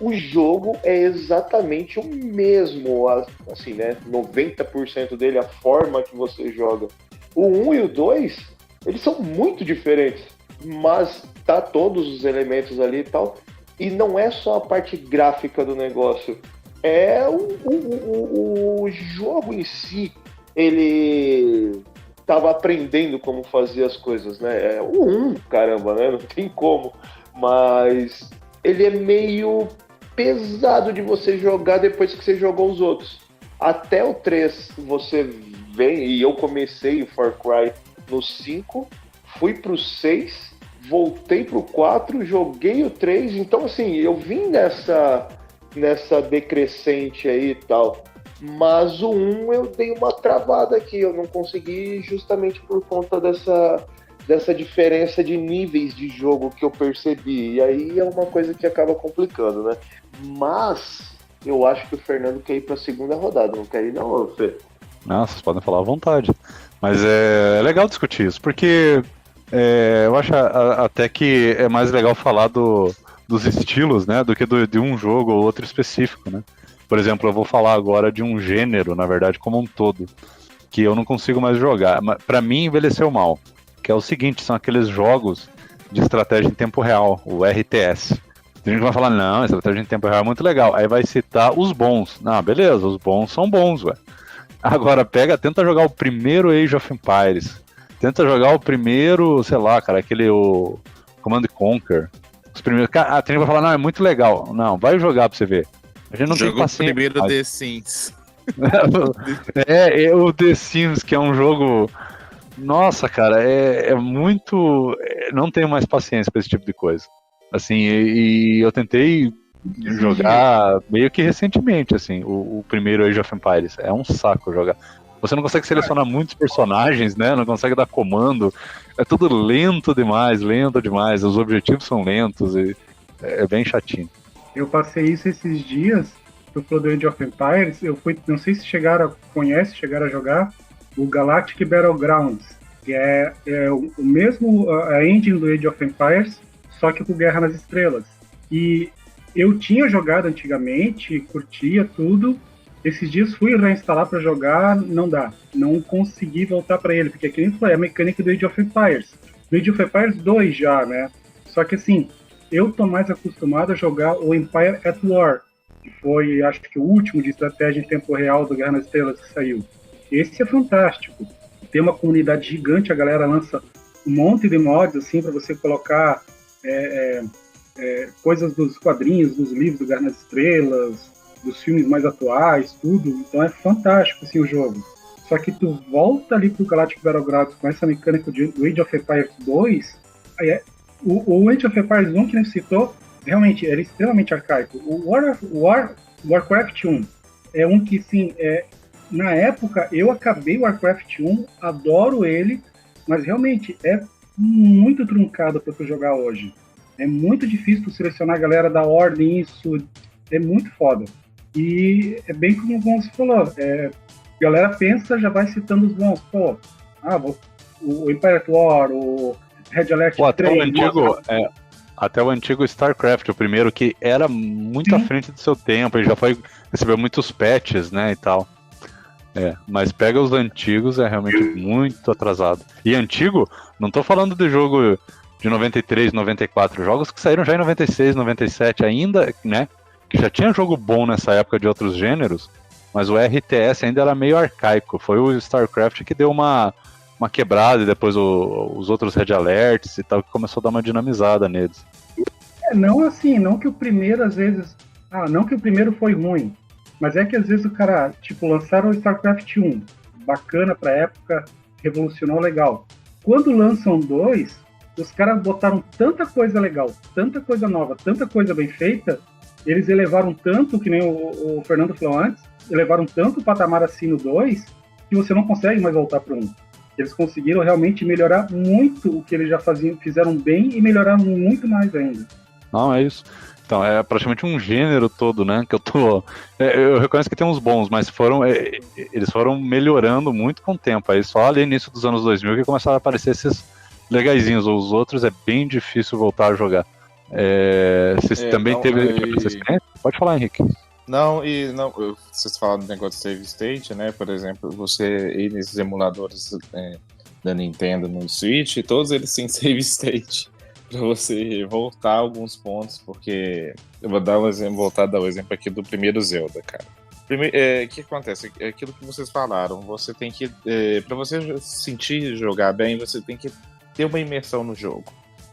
O jogo é exatamente o mesmo, assim, né? 90% dele, a forma que você joga. O 1 e o 2, eles são muito diferentes, mas tá todos os elementos ali e tal. E não é só a parte gráfica do negócio, é o jogo em si. Ele tava aprendendo como fazer as coisas, né? Caramba, né? Não tem como. Mas ele é meio pesado de você jogar depois que você jogou os outros. Até o 3 você vem, e eu comecei o Far Cry no 5, fui pro 6, voltei pro 4, joguei o 3, então assim, eu vim nessa decrescente aí e tal. Mas o 1 eu dei uma travada aqui, eu não consegui justamente por conta dessa diferença de níveis de jogo que eu percebi. E aí é uma coisa que acaba complicando, né? Mas eu acho que o Fernando quer ir para a segunda rodada, não quer ir não, Fê? Não, vocês podem falar à vontade. Mas é legal discutir isso, porque eu acho até que é mais legal falar dos estilos, né, do que de um jogo ou outro específico, né? Por exemplo, eu vou falar agora de um gênero, na verdade, como um todo, que eu não consigo mais jogar. Para mim, envelheceu mal. Que é o seguinte, são aqueles jogos de estratégia em tempo real, o RTS. Tem gente que vai falar, não, a estratégia em tempo real é muito legal. Aí vai citar os bons. Não, beleza, os bons são bons, ué. Agora tenta jogar o primeiro Age of Empires. Tenta jogar o primeiro, sei lá, cara, o Command & Conquer. Os primeiros... tem gente que vai falar, não, é muito legal. Não, vai jogar pra você ver. A gente não tem paciência. Jogou o primeiro The Sims. O The Sims, que é um jogo Nossa, cara, é muito. Não tenho mais paciência pra esse tipo de coisa. Assim, e eu tentei Esses dias. jogar meio que recentemente, assim, o primeiro Age of Empires. É um saco jogar. Você não consegue selecionar muitos personagens, né? Não consegue dar comando. É tudo lento demais, lento demais. Os objetivos são lentos e é bem chatinho. Eu passei isso esses dias, eu falei do Age of Empires, eu fui, não sei se chegaram a jogar o Galactic Battlegrounds, que é o mesmo a engine do Age of Empires, só que com Guerra nas Estrelas. E eu tinha jogado antigamente, curtia tudo. Esses dias fui reinstalar para jogar, não dá. Não consegui voltar para ele, porque é que nem foi a mecânica do Age of Empires. No Age of Empires 2 já, né? Só que assim, eu tô mais acostumado a jogar o Empire at War, que foi, acho que o último de estratégia em tempo real do Guerra nas Estrelas que saiu. Esse é fantástico. Tem uma comunidade gigante, a galera lança um monte de mods assim para você colocar coisas dos quadrinhos, dos livros do Guerra nas Estrelas, dos filmes mais atuais, tudo. Então é fantástico assim, o jogo. Só que tu volta ali pro Galactic Battlegrounds com essa mecânica do Age of Empires 2, aí o Age of Empires 1 que a gente citou, realmente era extremamente arcaico. O Warcraft 1 é um que, sim, na época eu acabei o Warcraft 1, adoro ele, mas realmente é muito truncado para tu jogar hoje. É muito difícil tu selecionar a galera da ordem, isso é muito foda. E é bem como você falou, a galera pensa, já vai citando os bons. Pô, o Empire at War, o Red Alert Pô, 3... Até o antigo StarCraft, o primeiro, que era muito à frente do seu tempo, ele recebeu muitos patches, né, e tal. Mas pega os antigos, é realmente muito atrasado. E antigo, não tô falando de jogo de 93, 94, jogos que saíram já em 96, 97 ainda, né, que já tinha jogo bom nessa época de outros gêneros, mas o RTS ainda era meio arcaico. Foi o StarCraft que deu uma quebrada e depois os outros Red Alerts e tal, que começou a dar uma dinamizada neles. Não assim, não que o primeiro às vezes... não que o primeiro foi ruim, mas é que às vezes o cara, tipo, lançaram o StarCraft 1, bacana pra época, revolucionou legal. Quando lançam 2, os caras botaram tanta coisa legal, tanta coisa nova, tanta coisa bem feita, eles elevaram tanto, que nem o Fernando falou antes, elevaram tanto o patamar assim no 2, que você não consegue mais voltar pro 1. Eles conseguiram realmente melhorar muito o que eles já fizeram bem e melhoraram muito mais ainda. Não, é isso. Então, é praticamente um gênero todo, né, que eu tô... eu reconheço que tem uns bons, mas eles foram melhorando muito com o tempo. Aí só ali no início dos anos 2000 que começaram a aparecer esses legaizinhos. Os outros é bem difícil voltar a jogar. Vocês também teve essa experiência? Pode falar, Henrique. Vocês falaram do negócio de save state, né? Por exemplo, você ir nesses emuladores da Nintendo no Switch, todos eles têm save state para você voltar alguns pontos, porque eu vou voltar a dar o exemplo aqui do primeiro Zelda, cara. O que acontece? É aquilo que vocês falaram. Você tem que, para você sentir jogar bem, você tem que ter uma imersão no jogo.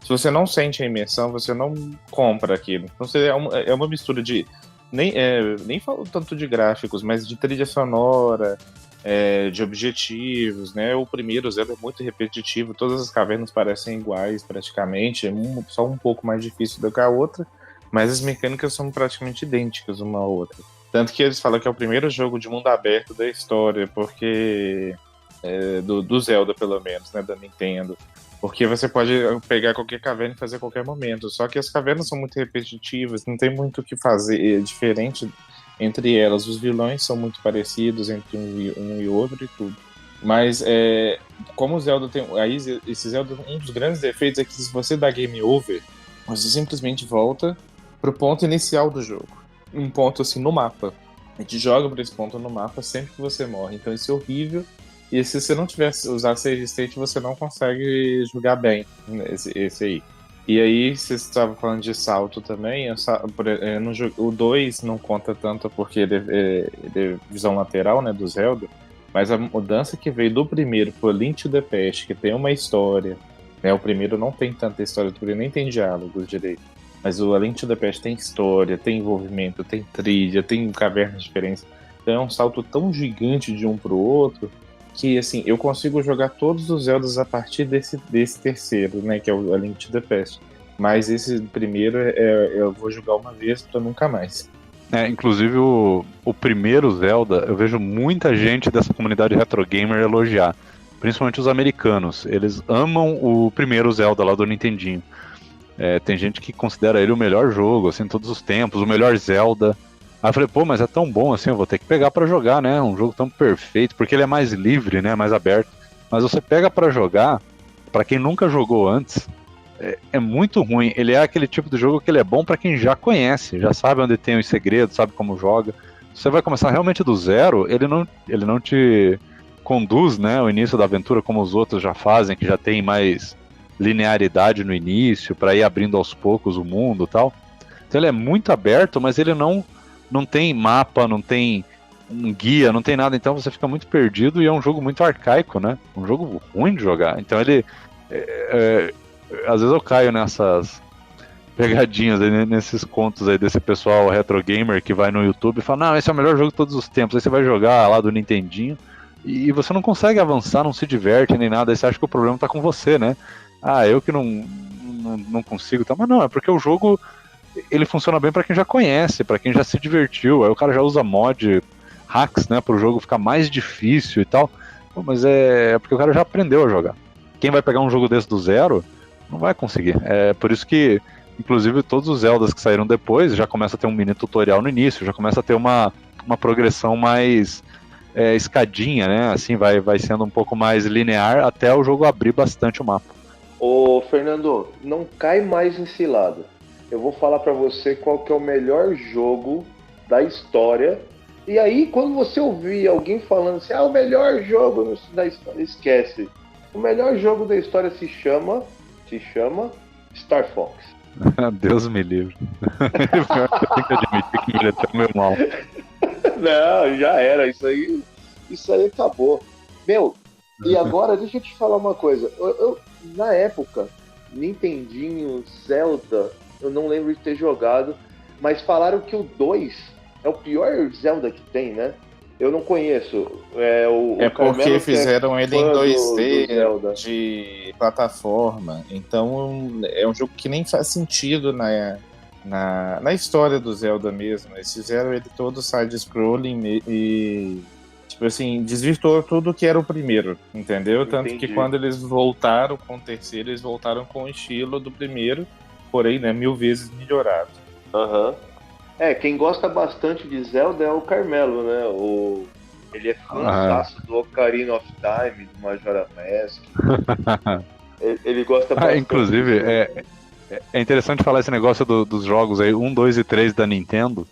Se você não sente a imersão, você não compra aquilo. Então é uma mistura de nem falo tanto de gráficos, mas de trilha sonora, de objetivos, né? O primeiro Zelda é muito repetitivo, todas as cavernas parecem iguais praticamente, só um pouco mais difícil do que a outra, mas as mecânicas são praticamente idênticas uma à outra. Tanto que eles falam que é o primeiro jogo de mundo aberto da história, porque do Zelda, pelo menos, né? Da Nintendo. Porque você pode pegar qualquer caverna e fazer a qualquer momento. Só que as cavernas são muito repetitivas, não tem muito o que fazer diferente entre elas. Os vilões são muito parecidos entre um e outro e tudo. Mas como o Zelda tem... Aí, esse Zelda, um dos grandes defeitos é que se você dá game over, você simplesmente volta pro ponto inicial do jogo. Um ponto assim no mapa. A gente joga pra esse ponto no mapa sempre que você morre. Então isso é horrível. E se você não tivesse usado save state, você não consegue jogar bem esse aí. E aí, você estava falando de salto também. O 2 não conta tanto porque ele é visão lateral, né, do Zelda. Mas a mudança que veio do primeiro pro Link to the Past, que tem uma história, né? O primeiro não tem tanta história, porque nem tem diálogos direito. Mas o A Link to the Past tem história, tem envolvimento, tem trilha, tem cavernas diferentes. Então é um salto tão gigante de um pro outro que, assim, eu consigo jogar todos os Zeldas a partir desse terceiro, né, que é o A Link to the Past. Mas esse primeiro eu vou jogar uma vez pra nunca mais. Inclusive o primeiro Zelda, eu vejo muita gente dessa comunidade retro gamer elogiar. Principalmente os americanos. Eles amam o primeiro Zelda lá do Nintendinho. Tem gente que considera ele o melhor jogo, assim, todos os tempos, o melhor Zelda. Aí eu falei, pô, mas é tão bom assim, eu vou ter que pegar pra jogar, né? Um jogo tão perfeito, porque ele é mais livre, né? Mais aberto. Mas você pega pra jogar, pra quem nunca jogou antes, é muito ruim. Ele é aquele tipo de jogo que ele é bom pra quem já conhece, já sabe onde tem os segredos, sabe como joga. Você vai começar realmente do zero, ele não te conduz, né, o início da aventura como os outros já fazem, que já tem mais linearidade no início, pra ir abrindo aos poucos o mundo e tal. Então ele é muito aberto, mas ele não tem mapa, não tem um guia, não tem nada, então você fica muito perdido e é um jogo muito arcaico, né? Um jogo ruim de jogar. Então ele... às vezes eu caio nessas pegadinhas aí, nesses contos aí desse pessoal retro gamer que vai no YouTube e fala, não, esse é o melhor jogo de todos os tempos. Aí você vai jogar lá do Nintendinho e você não consegue avançar, não se diverte nem nada, aí você acha que o problema tá com você, né? Eu que não consigo, tá? Mas não, é porque o jogo ele funciona bem pra quem já conhece, pra quem já se divertiu, aí o cara já usa mod, hacks, né, pro jogo ficar mais difícil e tal. Pô, mas é porque o cara já aprendeu a jogar. Quem vai pegar um jogo desse do zero, não vai conseguir. É por isso que, inclusive, todos os Zeldas que saíram depois, já começa a ter um mini tutorial no início, já começa a ter uma progressão mais escadinha, né, assim, vai sendo um pouco mais linear até o jogo abrir bastante o mapa. Ô, Fernando, não cai mais em cilada. Eu vou falar pra você qual que é o melhor jogo da história. E aí, quando você ouvir alguém falando assim, o melhor jogo da história, esquece. O melhor jogo da história se chama Star Fox. Deus me livre. Eu tenho que admitir que me até meio mal. Não, já era. Isso aí acabou. Meu, e agora deixa eu te falar uma coisa. Eu na época, Nintendinho, Zelda, eu não lembro de ter jogado, mas falaram que o 2 é o pior Zelda que tem, né? Eu não conheço. Porque fizeram ele em 2D de plataforma. Então é um jogo que nem faz sentido na história do Zelda mesmo. Eles fizeram ele todo side-scrolling e tipo assim, desvirtuou tudo que era o primeiro, entendeu? Tanto Entendi. que quando eles voltaram com o terceiro, eles voltaram com o estilo do primeiro, porém, né, 1000 vezes melhorado. Aham. Quem gosta bastante de Zelda é o Carmelo, né? Ele é fãzaço do Ocarina of Time, do Majora Mask. Ele gosta bastante. Inclusive, é interessante falar esse negócio dos jogos aí, 1, 2 e 3 da Nintendo,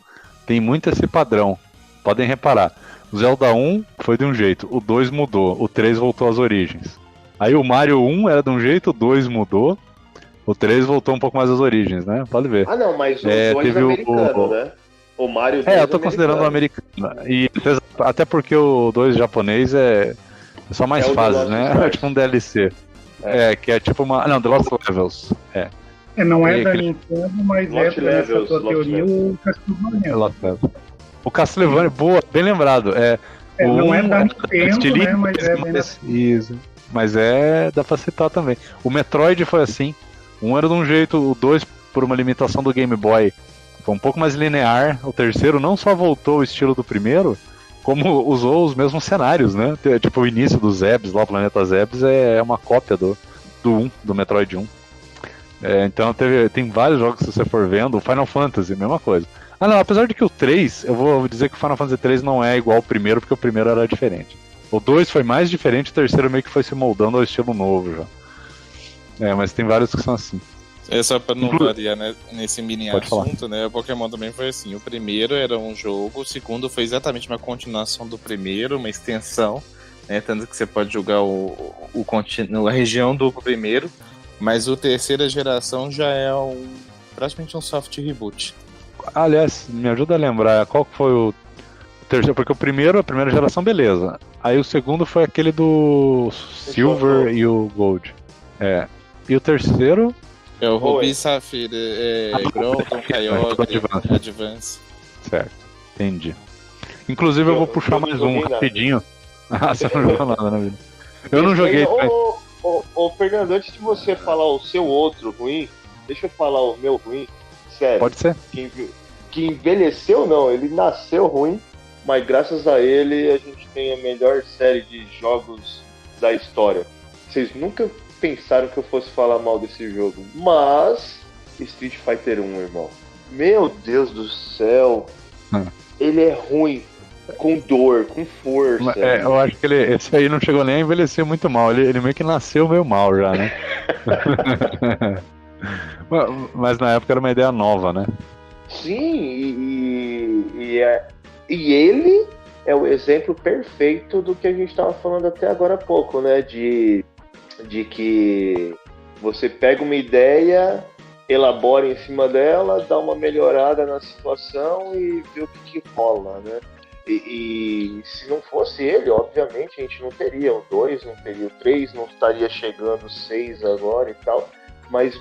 tem muito esse padrão. Podem reparar. O Zelda 1 foi de um jeito, o 2 mudou, o 3 voltou às origens. Aí o Mario 1 era de um jeito, o 2 mudou, o 3 voltou um pouco mais às origens, né? Pode ver. Não, mas o 2 é americano, né? O Mario 2 eu tô considerando o americano. E, até porque o 2 japonês é só mais fases, né? É tipo um DLC. Que é tipo uma... Não, The Lost Levels. Não é da Nintendo, mas Lost nessa Levels, tua Lost teoria o Castlevania. Lost Levels. O Castlevania, boa, bem lembrado. Não é da Nintendo, né? Mas é bem isso. Mas dá pra citar também. O Metroid foi assim. Um era de um jeito, o 2 por uma limitação do Game Boy foi um pouco mais linear. O terceiro não só voltou o estilo do primeiro, como usou os mesmos cenários, né? Tipo o início do Zebes, lá o planeta Zebes é uma cópia do 1, do Metroid 1. Então tem vários jogos que você for vendo. O Final Fantasy, mesma coisa. Não, apesar de que o 3, eu vou dizer que o Final Fantasy 3 não é igual ao primeiro, porque o primeiro era diferente. O 2 foi mais diferente, o terceiro meio que foi se moldando ao estilo novo já. Mas tem vários que são assim. Só pra não variar, né, nesse mini Pode assunto, falar. né? O Pokémon também foi assim. O primeiro era um jogo, o segundo foi exatamente uma continuação do primeiro, uma extensão, né? Tanto que você pode jogar a região do primeiro, mas o terceira geração já é praticamente um soft reboot. Aliás, me ajuda a lembrar qual que foi o terceiro, porque a primeira geração, beleza. Aí o segundo foi aquele do Silver e o Gold. E o terceiro... É o Ruby Safira, Groudon, Kyogre, Advance. Certo, entendi. Inclusive eu vou puxar mais um rapidinho. Ah, você não jogou nada na vida. Eu não joguei. Ô, Fernando, antes de você falar o seu outro ruim, deixa eu falar o meu ruim. Sério. Pode ser. Que envelheceu, não. Ele nasceu ruim, mas graças a ele a gente tem a melhor série de jogos da história. Vocês nunca pensaram que eu fosse falar mal desse jogo, mas Street Fighter 1, irmão. Meu Deus do céu. Ele é ruim. Com dor, com força. Eu acho que esse aí não chegou nem a envelhecer muito mal. Ele meio que nasceu meio mal já, né? Mas na época era uma ideia nova, né? Sim, e ele é o exemplo perfeito do que a gente estava falando até agora há pouco, né? De que você pega uma ideia, elabora em cima dela, dá uma melhorada na situação e vê o que rola, né? E se não fosse ele, obviamente a gente não teria o 2, não teria o 3, não estaria chegando o 6 agora e tal. Mas,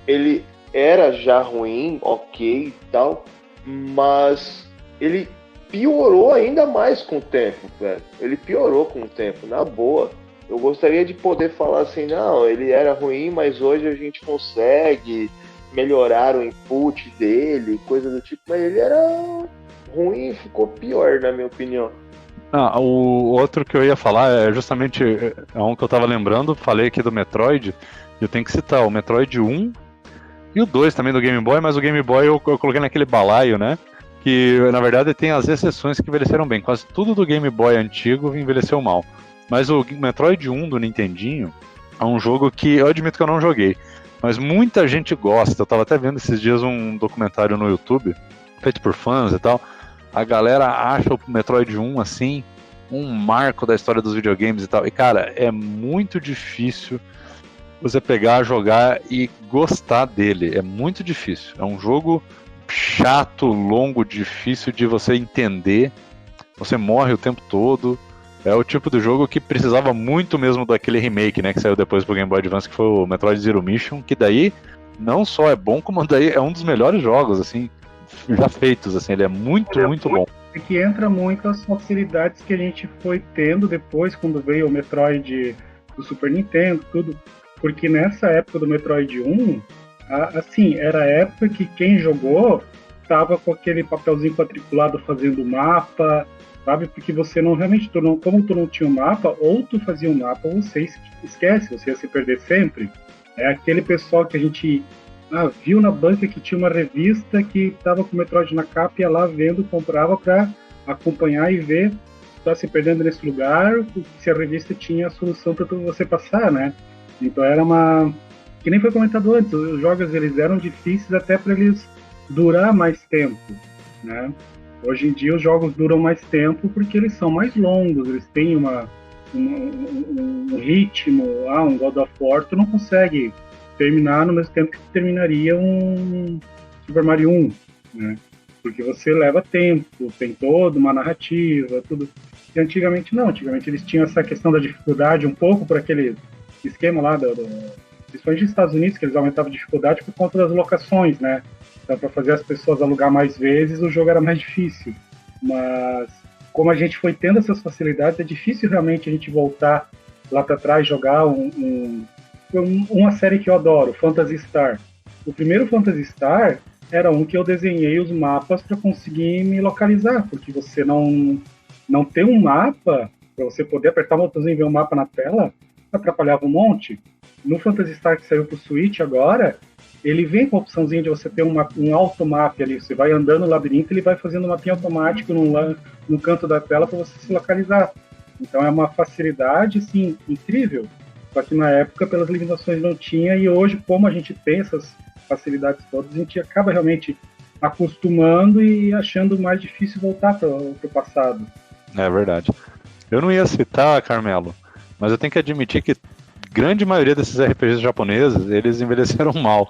ele era já ruim, ok e tal, mas ele piorou ainda mais com o tempo, velho. Ele piorou com o tempo, na boa. Eu gostaria de poder falar assim, não, ele era ruim, mas hoje a gente consegue melhorar o input dele, coisa do tipo, mas ele era ruim e ficou pior, na minha opinião. O outro que eu ia falar é justamente um que eu tava lembrando, falei aqui do Metroid, eu tenho que citar o Metroid 1 e o 2 também do Game Boy, mas o Game Boy eu coloquei naquele balaio, né? Que na verdade tem as exceções que envelheceram bem, quase tudo do Game Boy antigo envelheceu mal. Mas o Metroid 1 do Nintendinho é um jogo que eu admito que eu não joguei, mas muita gente gosta. Eu tava até vendo esses dias um documentário no YouTube, feito por fãs e tal. A galera acha o Metroid 1, assim, um marco da história dos videogames e tal. E, cara, é muito difícil você pegar, jogar e gostar dele. É muito difícil. É um jogo chato, longo, difícil de você entender. Você morre o tempo todo. É o tipo de jogo que precisava muito mesmo daquele remake, né, que saiu depois pro Game Boy Advance, que foi o Metroid Zero Mission, que daí não só é bom, como daí é um dos melhores jogos, assim, já feitos, assim, ele é muito bom. É que entra muito as facilidades que a gente foi tendo depois, quando veio o Metroid do Super Nintendo, tudo, porque nessa época do Metroid 1, assim, era a época que quem jogou tava com aquele papelzinho quadriculado fazendo mapa, sabe, porque você não, realmente, como tu não tinha um mapa, ou tu fazia um mapa, ou você esquece, você ia se perder sempre. É aquele pessoal que a gente viu na banca que tinha uma revista que estava com o Metroid na capa, ia lá vendo, comprava para acompanhar e ver se tá se perdendo nesse lugar, se a revista tinha a solução para você passar, né? Então era que nem foi comentado antes, os jogos eles eram difíceis até para eles durar mais tempo, né? Hoje em dia os jogos duram mais tempo porque eles são mais longos, eles têm um ritmo, um God of War, tu não consegue terminar no mesmo tempo que terminaria um Super Mario 1, né? Porque você leva tempo, tem toda uma narrativa, tudo. E antigamente não, antigamente eles tinham essa questão da dificuldade um pouco por aquele esquema lá, principalmente nos Estados Unidos, que eles aumentavam a dificuldade por conta das locações, né? Então, para fazer as pessoas alugar mais vezes, o jogo era mais difícil. Mas, como a gente foi tendo essas facilidades, é difícil realmente a gente voltar lá para trás, jogar uma série que eu adoro, Phantasy Star. O primeiro Phantasy Star era um que eu desenhei os mapas para conseguir me localizar, porque você não ter um mapa, para você poder apertar o botãozinho e ver um mapa na tela, atrapalhava um monte. No Phantasy Star que saiu pro Switch agora, ele vem com a opçãozinha de você ter um automap ali, você vai andando no labirinto, ele vai fazendo um mapinha automático no canto da tela para você se localizar. Então é uma facilidade, assim, incrível. Só que na época, pelas limitações, não tinha, e hoje, como a gente tem essas facilidades todas, a gente acaba realmente acostumando e achando mais difícil voltar para o passado. É verdade. Eu não ia citar, Carmelo, mas eu tenho que admitir que grande maioria desses RPGs japoneses, eles envelheceram mal.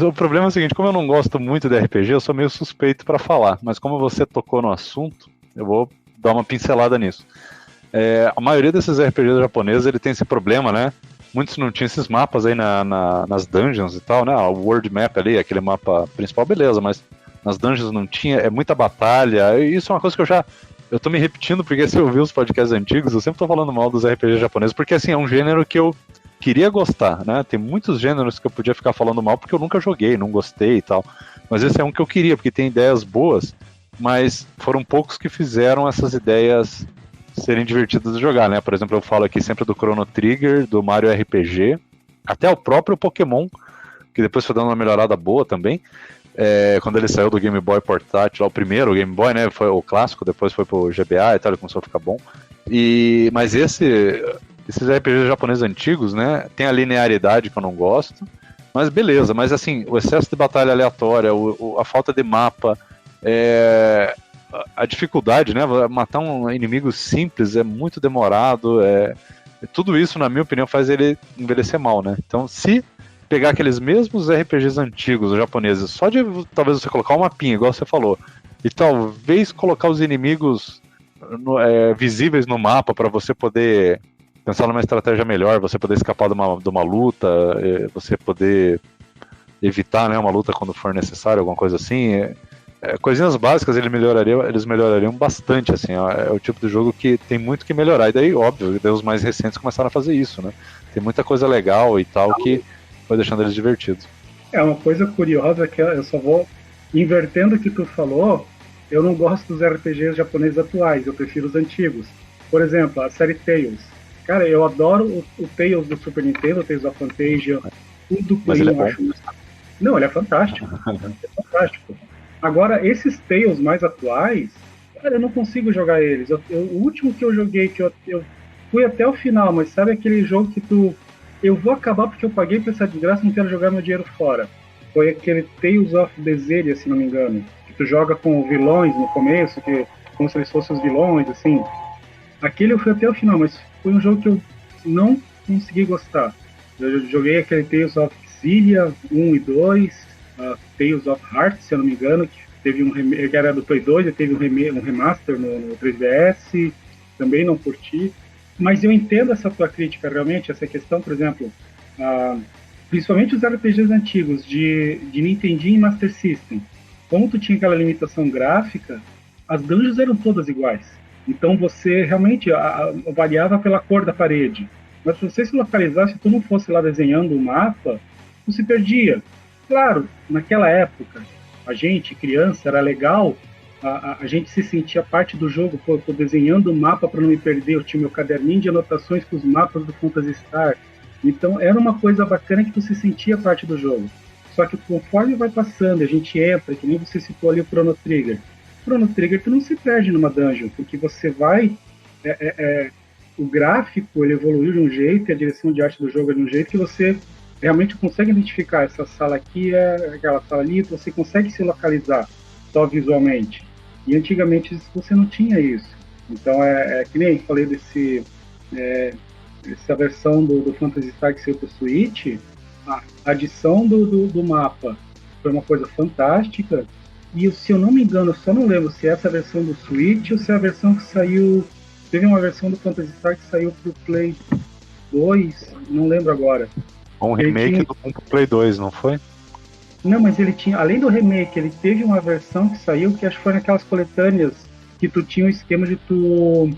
O problema é o seguinte, como eu não gosto muito de RPG, eu sou meio suspeito para falar, mas como você tocou no assunto, eu vou dar uma pincelada nisso. A maioria desses RPGs japoneses, ele tem esse problema, né? Muitos não tinham esses mapas aí nas dungeons e tal, né? O world map ali, aquele mapa principal, beleza, mas nas dungeons não tinha, é muita batalha, isso é uma coisa que eu já eu tô me repetindo porque se eu ouvir os podcasts antigos, eu sempre tô falando mal dos RPG japoneses, porque assim, é um gênero que eu queria gostar, né? Tem muitos gêneros que eu podia ficar falando mal porque eu nunca joguei, não gostei e tal. Mas esse é um que eu queria, porque tem ideias boas, mas foram poucos que fizeram essas ideias serem divertidas de jogar, né? Por exemplo, eu falo aqui sempre do Chrono Trigger, do Mario RPG, até o próprio Pokémon, que depois foi dando uma melhorada boa também. Quando ele saiu do Game Boy portátil, lá, o primeiro Game Boy, né? Foi o clássico, depois foi pro GBA e tal, ele começou a ficar bom. Mas esses RPGs japoneses antigos, né? Tem a linearidade que eu não gosto, mas beleza. Mas assim, o excesso de batalha aleatória, a falta de mapa, a dificuldade, né? Matar um inimigo simples é muito demorado. Tudo isso, na minha opinião, faz ele envelhecer mal, né? Então, se pegar aqueles mesmos RPGs antigos, os japoneses, só de talvez você colocar um mapinha, igual você falou, e talvez colocar os inimigos visíveis no mapa para você poder pensar numa estratégia melhor, você poder escapar de uma luta, você poder evitar, né, uma luta quando for necessário, alguma coisa assim. Coisinhas básicas eles melhorariam bastante, assim. É o tipo de jogo que tem muito que melhorar. E daí, óbvio, os mais recentes começaram a fazer isso, né? Tem muita coisa legal e tal que foi deixando eles divertidos. Uma coisa curiosa que eu só vou invertendo o que tu falou. Eu não gosto dos RPGs japoneses atuais, eu prefiro os antigos. Por exemplo, a série Tales. Cara, eu adoro o Tales do Super Nintendo, o Tales of Fantasia, o do Play 1, acho. Não, ele é fantástico. É fantástico. Agora, esses Tales mais atuais, cara, eu não consigo jogar eles. O último que eu joguei, que eu fui até o final, mas sabe aquele jogo que eu vou acabar porque eu paguei pra essa desgraça e não quero jogar meu dinheiro fora. Foi aquele Tales of Berseria, se não me engano. Que tu joga com vilões no começo, como se eles fossem os vilões, assim. Aquele eu fui até o final, mas foi um jogo que eu não consegui gostar. Eu joguei aquele Tales of Xillia 1 e 2, Tales of Hearts, se eu não me engano, que teve que era do Play 2, e teve um remaster no 3DS, também não curti. Mas eu entendo essa tua crítica, realmente, essa questão, por exemplo, principalmente os RPGs antigos de Nintendinho e Master System. Como tu tinha aquela limitação gráfica, as dungeons eram todas iguais. Então você realmente variava pela cor da parede. Mas se você se localizasse, se tu não fosse lá desenhando o mapa, tu se perdia. Claro, naquela época, a gente, criança, era legal, a gente se sentia parte do jogo. Pô, eu tô desenhando o mapa para não me perder, eu tinha meu caderninho de anotações com os mapas do Phantasy Star. Então era uma coisa bacana que tu se sentia parte do jogo. Só que conforme vai passando, a gente entra, que nem você citou ali o Chrono Trigger. Chrono Trigger tu não se perde numa dungeon, porque você vai... o gráfico ele evoluiu de um jeito, e a direção de arte do jogo é de um jeito que você realmente consegue identificar essa sala aqui, aquela sala ali, você consegue se localizar só visualmente. E antigamente você não tinha isso. Então que nem falei essa versão do Phantasy Star que saiu pro Switch, a adição do mapa foi uma coisa fantástica. E se eu não me engano, eu só não lembro se é essa versão do Switch ou se é a versão que saiu... Teve uma versão do Phantasy Star que saiu pro Play 2, não lembro agora. Um remake do Play 2, não foi? Não, mas ele tinha, além do remake, ele teve uma versão que saiu, que acho que foi naquelas coletâneas, que tu tinha o esquema de tu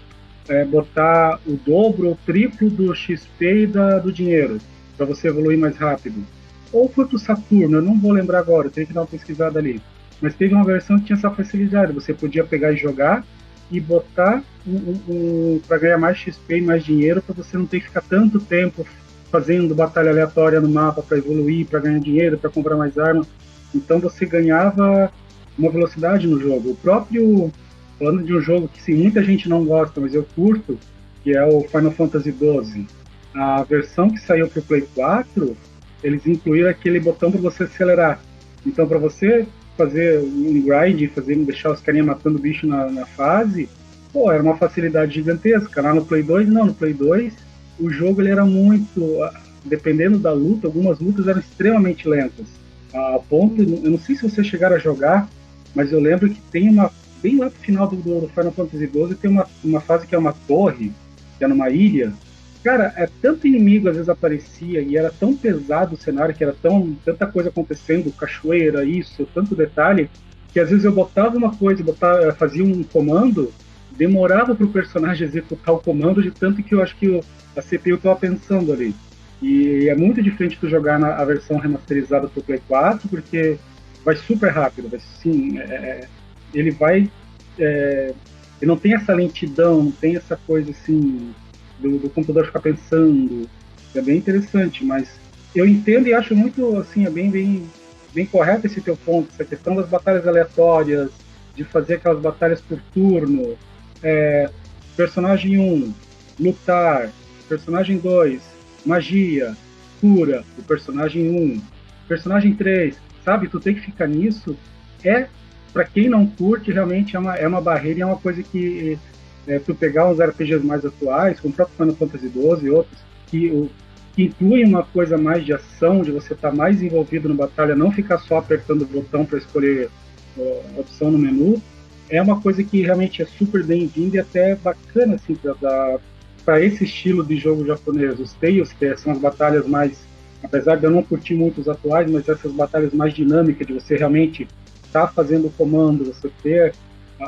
botar o dobro ou triplo do XP e do dinheiro, para você evoluir mais rápido. Ou foi pro Saturno, eu não vou lembrar agora, eu tenho que dar uma pesquisada ali. Mas teve uma versão que tinha essa facilidade, você podia pegar e jogar e botar para ganhar mais XP e mais dinheiro, para você não ter que ficar tanto tempo fazendo batalha aleatória no mapa para evoluir, para ganhar dinheiro, para comprar mais arma. Então você ganhava uma velocidade no jogo. O próprio, falando de um jogo que sim, muita gente não gosta, mas eu curto, que é o Final Fantasy XII. A versão que saiu para o Play 4, eles incluíram aquele botão para você acelerar. Então para você fazer um grind, deixar os carinha matando bicho na fase, pô, era uma facilidade gigantesca. Lá no Play 2, não, no Play 2 o jogo ele era muito, dependendo da luta, algumas lutas eram extremamente lentas, a ponto, eu não sei se vocês chegaram a jogar, mas eu lembro que tem bem lá pro final do Final Fantasy XII, tem uma fase que é uma torre, que é numa ilha. Cara, tanto inimigo às vezes aparecia e era tão pesado o cenário, que era tanta coisa acontecendo, cachoeira, isso, tanto detalhe, que às vezes eu botava uma coisa, fazia um comando demorava para o personagem executar o comando, de tanto que eu acho que a CPU estava pensando ali. E é muito diferente de jogar a versão remasterizada para o Play 4, porque vai super rápido, assim, ele vai... ele não tem essa lentidão, não tem essa coisa assim do computador ficar pensando. É bem interessante, mas eu entendo e acho muito assim, bem correto esse teu ponto, essa questão das batalhas aleatórias, de fazer aquelas batalhas por turno, personagem 1, lutar, personagem 2, magia, cura, o personagem 1, personagem 3, sabe? Tu tem que ficar nisso. Para quem não curte, realmente é uma barreira e é uma coisa que tu pegar uns RPGs mais atuais, como o próprio Final Fantasy XII e outros, que incluem uma coisa mais de ação, de você estar mais envolvido na batalha, não ficar só apertando o botão para escolher a opção no menu, é uma coisa que realmente é super bem-vinda e até bacana assim, para esse estilo de jogo japonês. Os Tales, que são as batalhas mais, apesar de eu não curtir muito os atuais, mas essas batalhas mais dinâmicas, de você realmente estar fazendo o comando, você ter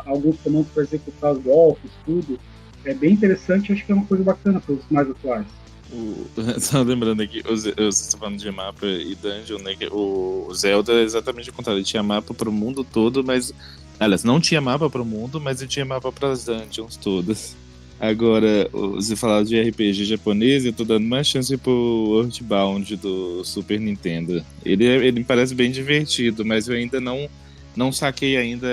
alguns comandos para executar os golpes, tudo, é bem interessante. Acho que é uma coisa bacana para os mais atuais. Só lembrando aqui, você está falando de mapa e dungeon, né? O Zelda é exatamente o contrário. Ele tinha mapa para o mundo todo, mas... Aliás, não tinha mapa para o mundo, mas ele tinha mapa para as dungeons todas. Agora, você falou de RPG japonês, eu tô dando mais chance pro Earthbound do Super Nintendo. Ele me parece bem divertido, mas eu ainda não saquei ainda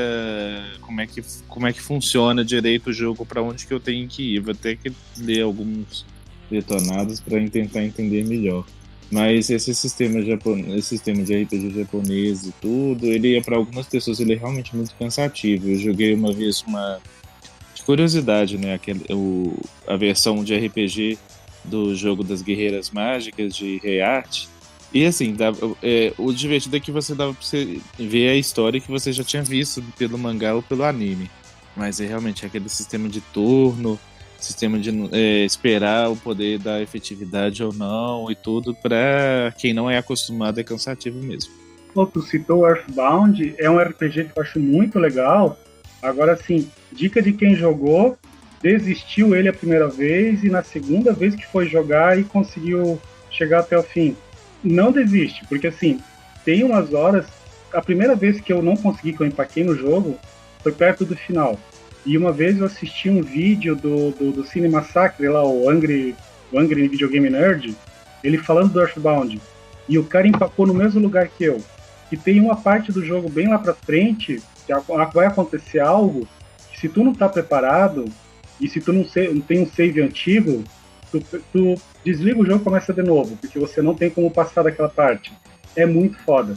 como é que funciona direito o jogo, para onde que eu tenho que ir. Vou ter que ler alguns detonados para tentar entender melhor. Mas esse sistema de RPG japonês e tudo, ele para algumas pessoas ele é realmente muito cansativo. Eu joguei uma vez de curiosidade, né, a versão de RPG do jogo das Guerreiras Mágicas de Rei-Art. E assim, o divertido é que você dava pra você ver a história que você já tinha visto pelo mangá ou pelo anime. Mas é realmente aquele sistema de turno, sistema de esperar o poder dar efetividade ou não e tudo, pra quem não é acostumado é cansativo mesmo. Pô, tu citou Earthbound, é um RPG que eu acho muito legal. Agora sim, dica de quem jogou, desistiu ele a primeira vez e na segunda vez que foi jogar e conseguiu chegar até o fim. Não desiste, porque assim, tem umas horas, a primeira vez que eu não consegui, que eu empaquei no jogo, foi perto do final. E uma vez eu assisti um vídeo do Cine Massacre, lá, o Angry Video Game Nerd, ele falando do Earthbound. E o cara empacou no mesmo lugar que eu. E tem uma parte do jogo bem lá pra frente, que vai acontecer algo, que se tu não tá preparado, e se tu não tem um save antigo, tu desliga o jogo e começa de novo, porque você não tem como passar daquela parte. É muito foda.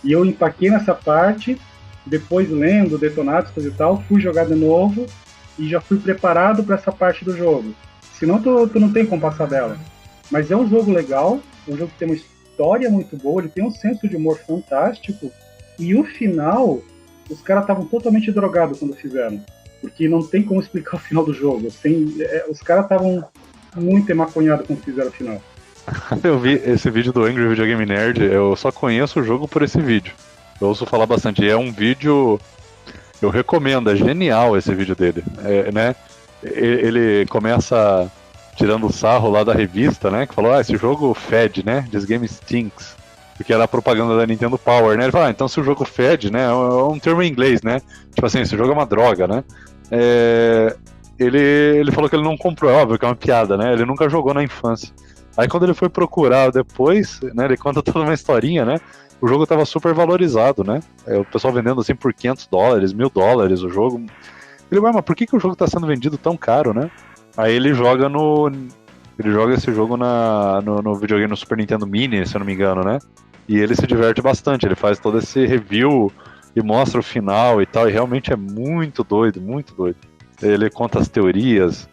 E eu empaquei nessa parte, depois lendo detonados e tal, fui jogar de novo e já fui preparado para essa parte do jogo. Senão tu não tem como passar dela. Mas é um jogo legal, é um jogo que tem uma história muito boa, ele tem um senso de humor fantástico, e o final, os caras estavam totalmente drogados quando fizeram, porque não tem como explicar o final do jogo. Os caras estavam muito emaconhados quando fizeram o final. Eu vi esse vídeo do Angry Video Game Nerd, eu só conheço o jogo por esse vídeo. Eu ouço falar bastante, e é um vídeo, eu recomendo, é genial esse vídeo dele, né? Ele começa tirando sarro lá da revista, né? Que falou, esse jogo fede, né? This game stinks. Porque era a propaganda da Nintendo Power, né? Ele fala, então se o jogo fede, né? É um termo em inglês, né? Tipo assim, esse jogo é uma droga, né? Ele falou que ele não comprou, é óbvio que é uma piada, né? Ele nunca jogou na infância. Aí quando ele foi procurar depois, né? Ele conta toda uma historinha, né? O jogo tava super valorizado, né? O pessoal vendendo assim por $500, $1.000 o jogo. Ele, mas por que o jogo tá sendo vendido tão caro, né? Aí ele joga esse jogo no videogame no Super Nintendo Mini, se eu não me engano, né? E ele se diverte bastante, ele faz todo esse review e mostra o final e tal, e realmente é muito doido, muito doido. Ele conta as teorias,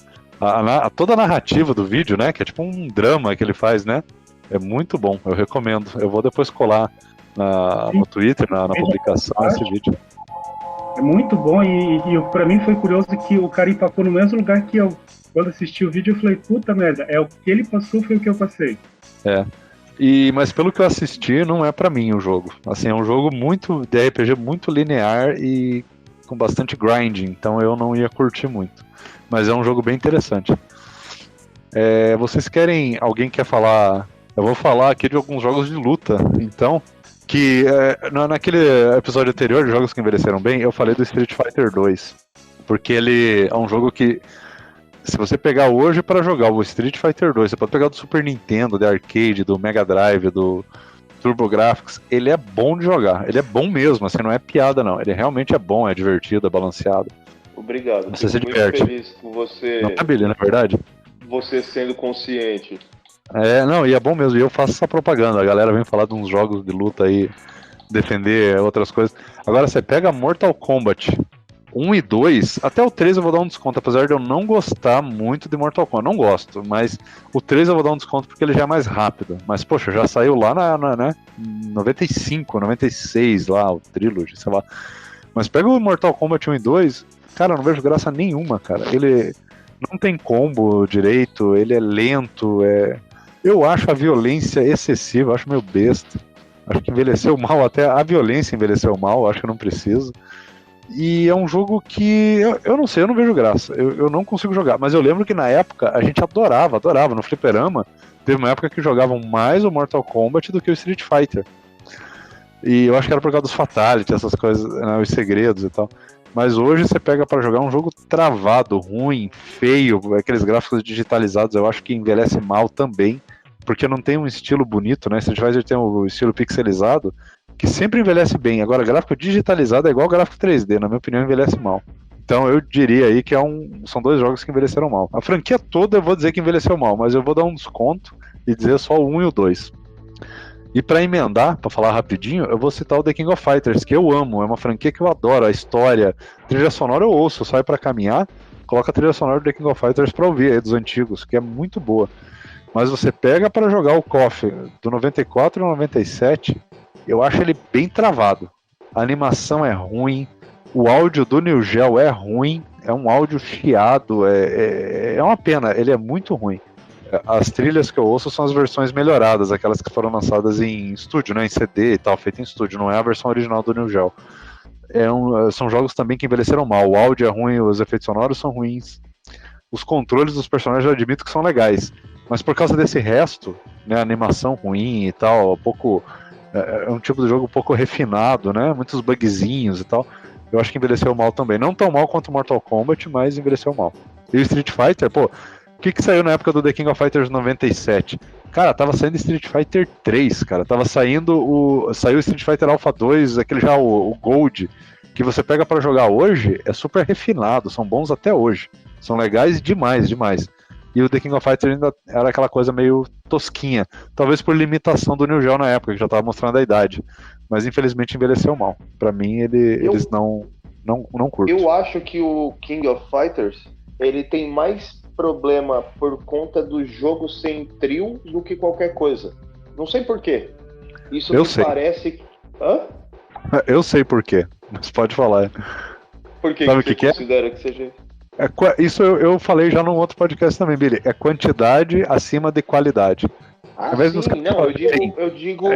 toda a narrativa do vídeo, né? Que é tipo um drama que ele faz, né? É muito bom, eu recomendo. Eu vou depois colar no Twitter, na publicação, esse vídeo. É muito bom e pra mim foi curioso que o cara empacou no mesmo lugar que eu. Quando assisti o vídeo eu falei, puta merda, o que ele passou foi o que eu passei. Mas pelo que eu assisti, não é pra mim o jogo. Assim, é um jogo muito de RPG, muito linear e com bastante grinding, então eu não ia curtir muito. Mas é um jogo bem interessante. Vocês querem... Alguém quer falar... Eu vou falar aqui de alguns jogos de luta, então... Que naquele episódio anterior de jogos que envelheceram bem, eu falei do Street Fighter 2. Porque ele é um jogo que... Se você pegar hoje para jogar o Street Fighter 2, você pode pegar do Super Nintendo, do arcade, do Mega Drive, do TurboGrafx, ele é bom de jogar. Ele é bom mesmo, assim, não é piada não. Ele realmente é bom, é divertido, é balanceado. Obrigado. Você se Fico diverte. muito feliz com você. Não é, Billy, na verdade? Você sendo consciente. Não, e é bom mesmo. E eu faço essa propaganda. A galera vem falar de uns jogos de luta aí, defender outras coisas. Agora você pega Mortal Kombat 1 e 2, até o 3 eu vou dar um desconto, apesar de eu não gostar muito de Mortal Kombat. Não gosto, mas o 3 eu vou dar um desconto porque ele já é mais rápido. Mas, poxa, já saiu lá na 95, 96, lá, o Trilogy, sei lá. Mas pega o Mortal Kombat 1 e 2, cara, eu não vejo graça nenhuma, cara. Ele não tem combo direito, ele é lento, Eu acho a violência excessiva, acho meio besta. Acho que envelheceu mal, até a violência envelheceu mal, acho que não precisa. E é um jogo que, eu não sei, eu não vejo graça, eu não consigo jogar. Mas eu lembro que na época a gente adorava, no fliperama. Teve uma época que jogavam mais o Mortal Kombat do que o Street Fighter. E eu acho que era por causa dos Fatality, essas coisas, né, os segredos e tal. Mas hoje você pega pra jogar um jogo travado, ruim, feio, aqueles gráficos digitalizados, eu acho que envelhece mal também, porque não tem um estilo bonito, né? Street Fighter tem o estilo pixelizado, que sempre envelhece bem. Agora, gráfico digitalizado é igual gráfico 3D, na minha opinião, envelhece mal. Então eu diria aí que são dois jogos que envelheceram mal. A franquia toda eu vou dizer que envelheceu mal, mas eu vou dar um desconto e dizer só o 1 e o 2. E pra emendar, pra falar rapidinho, eu vou citar o The King of Fighters, que eu amo, é uma franquia que eu adoro, a história, trilha sonora eu ouço, eu saio pra caminhar, coloco a trilha sonora do The King of Fighters pra ouvir aí, dos antigos, que é muito boa. Mas você pega pra jogar o KOF do 94 e 97, eu acho ele bem travado. A animação é ruim, o áudio do New Geo é ruim, é um áudio chiado, é uma pena, ele é muito ruim. As trilhas que eu ouço são as versões melhoradas, aquelas que foram lançadas em estúdio, né, em CD e tal, feita em estúdio, não é a versão original do New Geo. São jogos também que envelheceram mal, o áudio é ruim, os efeitos sonoros são ruins, os controles dos personagens eu admito que são legais, mas por causa desse resto, né, animação ruim e tal, é um tipo de jogo pouco refinado, né, muitos bugzinhos e tal, eu acho que envelheceu mal também, não tão mal quanto Mortal Kombat, mas envelheceu mal. E o Street Fighter, pô, o que saiu na época do The King of Fighters 97? Cara, tava saindo Street Fighter 3, cara. Saiu Street Fighter Alpha 2, aquele já, o Gold, que você pega pra jogar hoje, é super refinado, são bons até hoje. São legais demais, demais. E o The King of Fighters ainda era aquela coisa meio tosquinha. Talvez por limitação do New Geo na época, que já tava mostrando a idade. Mas infelizmente envelheceu mal. Pra mim, eles não curtem. Eu acho que o King of Fighters, ele tem mais problema por conta do jogo sem trio do que qualquer coisa. Não sei porquê. Isso eu me sei. Parece... Hã? Eu sei porquê, mas pode falar. Por que Sabe você considera que seja isso? Eu falei já num outro podcast também, Billy. É quantidade acima de qualidade. Sim, não, eu digo...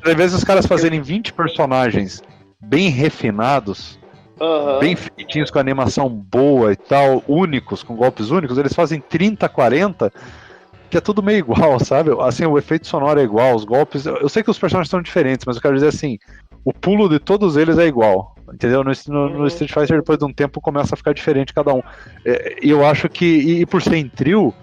Às vezes os caras fazerem 20 personagens bem refinados, bem feitinhos, com animação boa e tal, únicos, com golpes únicos, eles fazem 30, 40, que é tudo meio igual, sabe? Assim, o efeito sonoro é igual, os golpes... Eu sei que os personagens são diferentes, mas eu quero dizer assim, o pulo de todos eles é igual, entendeu? No Street Fighter, depois de um tempo, começa a ficar diferente cada um. E eu acho que, e por ser em trio,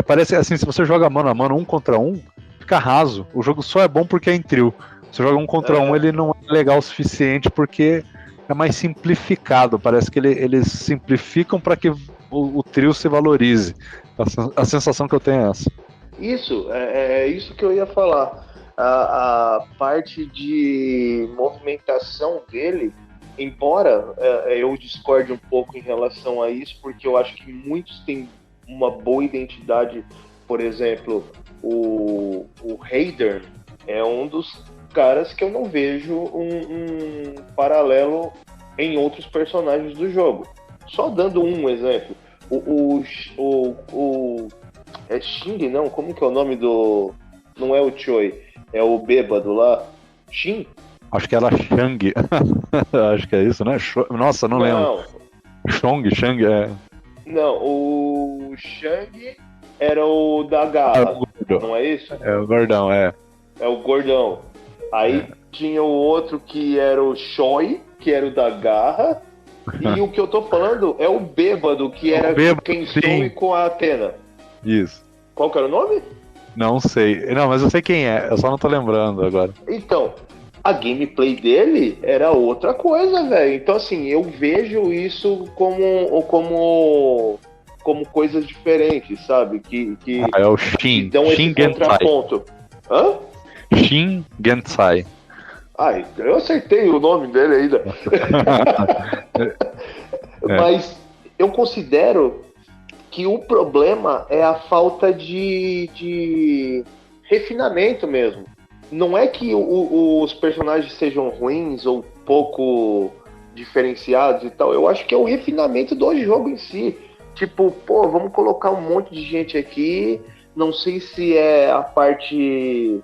parece assim, se você joga mano a mano, um contra um, fica raso. O jogo só é bom porque é em trio. Se você joga um contra um, ele não é legal o suficiente porque é mais simplificado. Parece que eles simplificam para que o trio se valorize. A sensação que eu tenho é essa. Isso, é isso que eu ia falar. A parte de movimentação dele, embora eu discorde um pouco em relação a isso, porque eu acho que muitos têm uma boa identidade. Por exemplo, o Raiden é um dos caras que eu não vejo um paralelo em outros personagens do jogo. Só dando um exemplo, é Xing, não? Como que é o nome do... Não é o Choi, é o bêbado lá. Shin? Acho que era Shang. Acho que é isso, né? Nossa, não lembro. Shang, é. Não, o Shang era o da garra, não é isso? É o gordão, é. É o gordão. Aí tinha o outro que era o Choi, que era o da garra. E o que eu tô falando é o bêbado, que era quem soube com a Athena. Isso. Qual que era o nome? Não sei. Não, mas eu sei quem é, eu só não tô lembrando agora. Então, a gameplay dele era outra coisa, velho. Então, assim, eu vejo isso como coisas diferentes, sabe? Que é o Shin. Que dão esse contraponto. Hã? Shin Gensai. Ai, eu acertei o nome dele ainda. Mas eu considero que o problema é a falta de refinamento mesmo. Não é que os personagens sejam ruins ou pouco diferenciados e tal. Eu acho que é o refinamento do jogo em si. Tipo, pô, vamos colocar um monte de gente aqui. Não sei se é a parte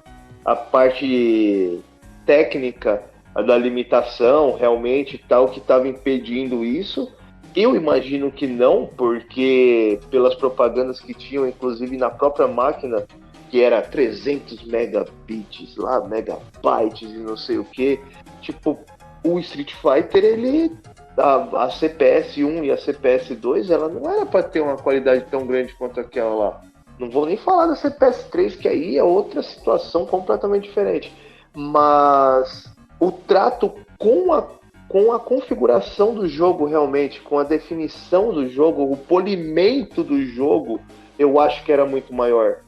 técnica da limitação realmente tal que estava impedindo isso. Eu imagino que não, porque pelas propagandas que tinham, inclusive na própria máquina, que era 300 megabits lá, megabytes e não sei o que. Tipo, o Street Fighter, a CPS 1 e a CPS 2, ela não era para ter uma qualidade tão grande quanto aquela lá. Não vou nem falar da CPS 3, que aí é outra situação completamente diferente. Mas o trato com a configuração do jogo realmente, com a definição do jogo, o polimento do jogo, eu acho que era muito maior.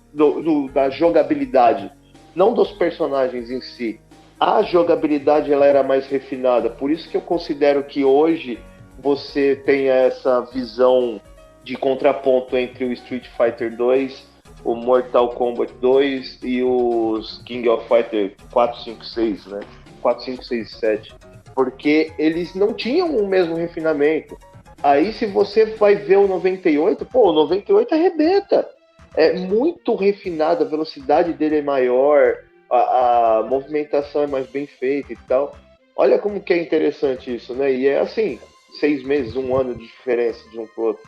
Da jogabilidade, não dos personagens em si. A jogabilidade ela era mais refinada, por isso que eu considero que hoje você tem essa visão de contraponto entre o Street Fighter 2, o Mortal Kombat 2 e os King of Fighter 4, 5, 6, né? 4, 5, 6 e 7. Porque eles não tinham o mesmo refinamento. Aí se você vai ver o 98, pô, o 98 arrebenta. É muito refinado, a velocidade dele é maior, a movimentação é mais bem feita e tal. Olha como que é interessante isso, né? E é assim, 6 meses, 1 ano de diferença de um pro outro.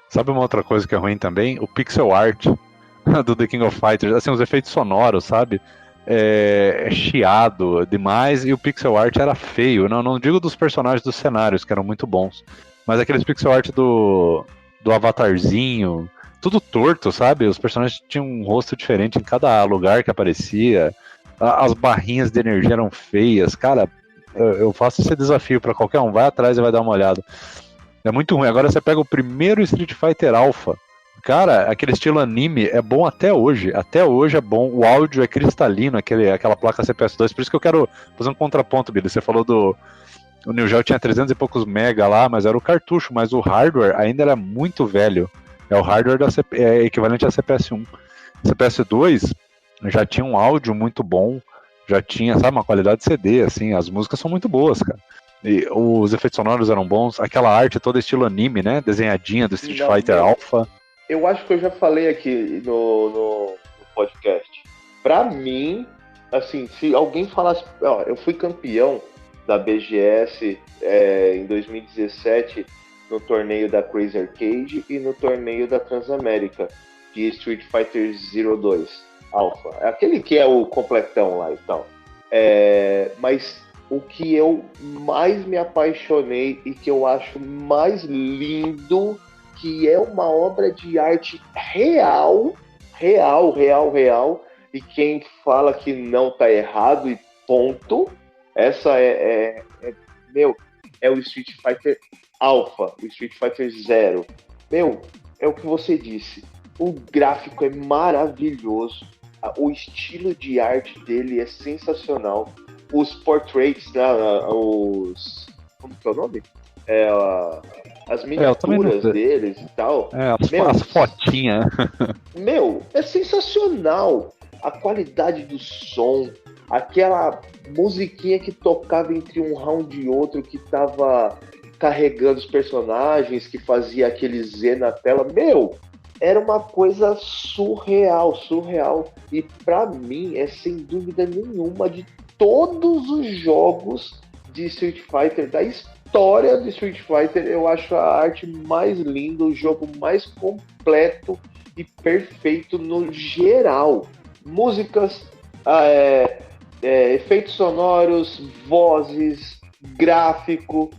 Sabe uma outra coisa que é ruim também? O pixel art do The King of Fighters, assim, os efeitos sonoros, sabe? É chiado demais e o pixel art era feio. Não digo dos personagens dos cenários, que eram muito bons, mas aqueles pixel art do avatarzinho, tudo torto, sabe? Os personagens tinham um rosto diferente em cada lugar que aparecia. As barrinhas de energia eram feias. Cara, eu faço esse desafio para qualquer um. Vai atrás e vai dar uma olhada. É muito ruim. Agora você pega o primeiro Street Fighter Alpha. Cara, aquele estilo anime é bom até hoje. Até hoje é bom. O áudio é cristalino, aquela placa CPS2. Por isso que eu quero fazer um contraponto, Billy. Você falou o Neo Geo tinha 300 e poucos mega lá, mas era o cartucho. Mas o hardware ainda era muito velho. É o hardware é equivalente a CPS1. CPS2 já tinha um áudio muito bom. Já tinha, sabe, uma qualidade de CD, assim. As músicas são muito boas, cara. E os efeitos sonoros eram bons. Aquela arte toda estilo anime, né? Desenhadinha do Street Fighter Alpha. Eu acho que eu já falei aqui no podcast. Pra mim, assim, se alguém falasse... Ó, eu fui campeão da BGS em 2017 no torneio da Crazy Arcade e no torneio da Transamérica de Street Fighter 02 Alpha. É aquele que é o completão lá e tal. Mas o que eu mais me apaixonei e que eu acho mais lindo, que é uma obra de arte real, e quem fala que não tá errado e ponto, essa é o Street Fighter Alpha, o Street Fighter Zero. Meu, é o que você disse, o gráfico é maravilhoso, o estilo de arte dele é sensacional, os portraits, né, como que é o nome? As miniaturas deles e tal. As fotinhas. Meu, é sensacional. A qualidade do som, aquela musiquinha que tocava entre um round e outro, que tava carregando os personagens, que fazia aquele Z na tela. Meu, era uma coisa surreal. E pra mim é sem dúvida nenhuma todos os jogos de Street Fighter, da história do Street Fighter, eu acho a arte mais linda, o jogo mais completo e perfeito no geral. Músicas, efeitos sonoros, vozes, gráfico,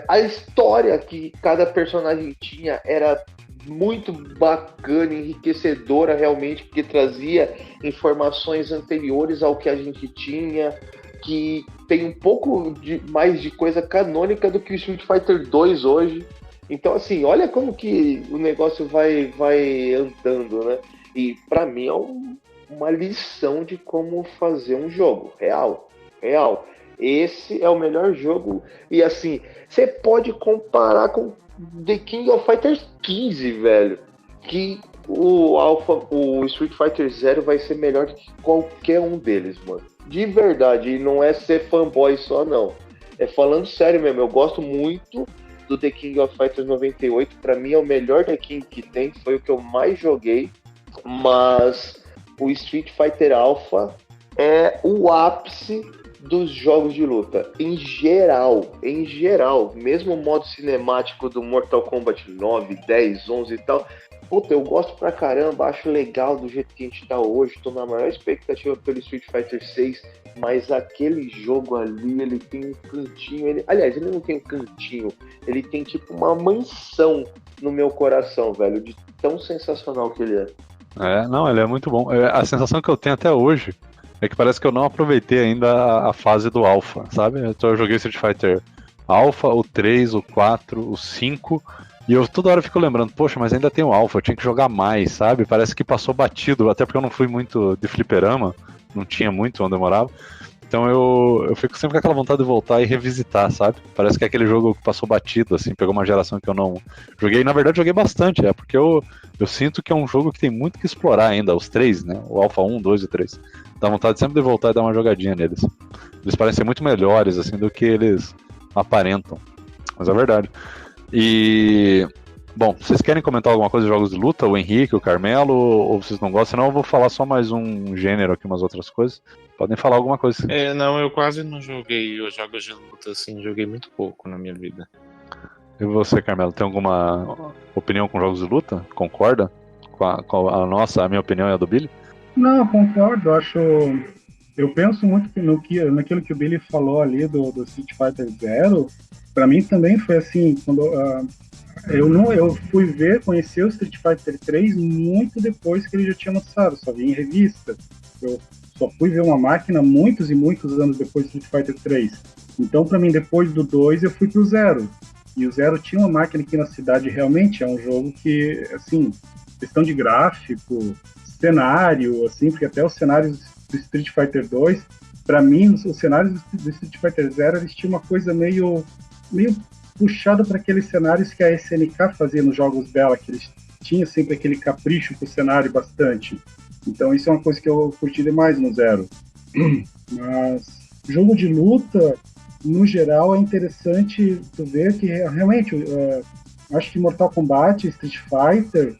a história que cada personagem tinha era muito bacana, enriquecedora realmente, porque trazia informações anteriores ao que a gente tinha, que tem um pouco mais de coisa canônica do que o Street Fighter 2 hoje. Então, assim, olha como que o negócio vai andando, né? E pra mim é uma lição de como fazer um jogo real. Esse é o melhor jogo. E assim, você pode comparar com The King of Fighters 15, velho. Que o Street Fighter Zero vai ser melhor que qualquer um deles, mano. De verdade, e não é ser fanboy só, não. É falando sério mesmo, eu gosto muito do The King of Fighters 98. Pra mim é o melhor The King que tem, foi o que eu mais joguei. Mas o Street Fighter Alpha é o ápice dos jogos de luta, em geral, mesmo o modo cinemático do Mortal Kombat 9, 10, 11 e tal, puta, eu gosto pra caramba, acho legal do jeito que a gente tá hoje, tô na maior expectativa pelo Street Fighter 6, mas aquele jogo ali, ele tem um cantinho, aliás, ele não tem um cantinho, ele tem tipo uma mansão no meu coração, velho, de tão sensacional que ele é. Não, ele é muito bom. A sensação que eu tenho até hoje é que parece que eu não aproveitei ainda a fase do Alpha, sabe? Então eu joguei Street Fighter Alpha, o 3, o 4, o 5, e eu toda hora fico lembrando, poxa, mas ainda tem o Alpha, eu tinha que jogar mais, sabe? Parece que passou batido, até porque eu não fui muito de fliperama, não tinha muito onde eu morava. Então eu fico sempre com aquela vontade de voltar e revisitar, sabe? Parece que é aquele jogo que passou batido, assim, pegou uma geração que eu não joguei. Na verdade, joguei bastante, porque eu sinto que é um jogo que tem muito que explorar ainda, os três, né? O Alpha 1, 2 e 3. Dá vontade sempre de voltar e dar uma jogadinha neles. Eles parecem ser muito melhores, assim, do que eles aparentam. Mas é verdade. E... Bom, vocês querem comentar alguma coisa de jogos de luta? O Henrique, o Carmelo, ou vocês não gostam? Senão eu vou falar só mais um gênero aqui, umas outras coisas. Podem falar alguma coisa. Não, eu quase não joguei os jogos de luta, assim, joguei muito pouco na minha vida. E você, Carmelo, tem alguma opinião com jogos de luta? Concorda com a nossa, a minha opinião e a do Billy? Não, eu concordo, eu penso muito naquilo que o Billy falou ali do Street Fighter Zero. Pra mim também foi assim, quando eu fui conhecer o Street Fighter 3 muito depois que ele já tinha lançado, só vi em revista. Eu só fui ver uma máquina muitos e muitos anos depois do Street Fighter 3. Então, pra mim, depois do 2, eu fui pro Zero. E o Zero tinha uma máquina aqui na cidade, realmente é um jogo que, assim, questão de gráfico, cenário, assim, porque até os cenários do Street Fighter 2, pra mim, os cenários do Street Fighter Zero, eles tinham uma coisa meio puxada para aqueles cenários que a SNK fazia nos jogos dela, que eles tinham sempre aquele capricho pro cenário bastante. Então isso é uma coisa que eu curti demais no Zero. Mas jogo de luta, no geral, é interessante tu ver que realmente, acho que Mortal Kombat, Street Fighter,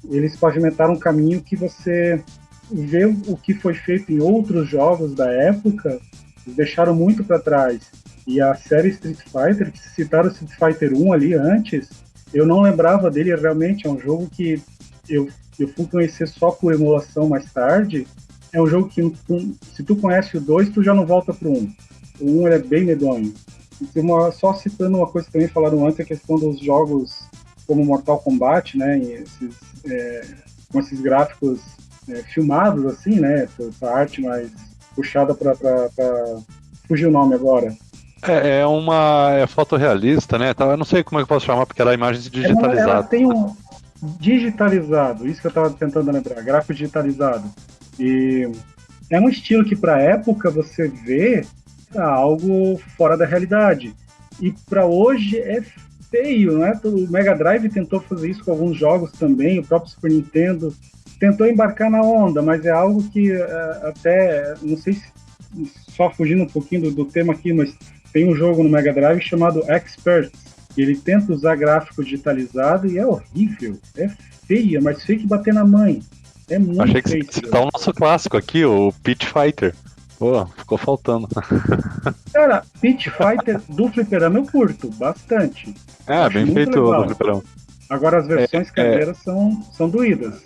eles pavimentaram um caminho que você vê o que foi feito em outros jogos da época, deixaram muito para trás. E a série Street Fighter, que citaram o Street Fighter 1 ali antes, eu não lembrava dele, realmente é um jogo que eu fui conhecer só por emulação mais tarde. É um jogo que, se tu conhece o 2, tu já não volta pro 1. O 1 é bem medonho. Só citando uma coisa que também falaram antes, a questão dos jogos como Mortal Kombat, né, com esses gráficos filmados, assim, né, essa arte mais puxada para fugir o nome agora. É fotorrealista, né? Eu não sei como é que eu posso chamar, porque ela é imagem digitalizada. Ela tem um digitalizado, isso que eu estava tentando lembrar, gráfico digitalizado. E é um estilo que, para a época, você vê algo fora da realidade. E para hoje é feio, né? O Mega Drive tentou fazer isso com alguns jogos também, o próprio Super Nintendo tentou embarcar na onda, mas é algo que até, não sei se, só fugindo um pouquinho do tema aqui, mas tem um jogo no Mega Drive chamado Expert. Ele tenta usar gráfico digitalizado e é horrível, é feio, mas feio que bater na mãe. É muito Achei que feio. você citar o nosso clássico aqui, o Pit Fighter. Pô, ficou faltando. Cara, Pit Fighter do fliperama eu curto bastante. É, Acho bem muito feito do legal. fliperama. Agora as versões caseiras são doídas.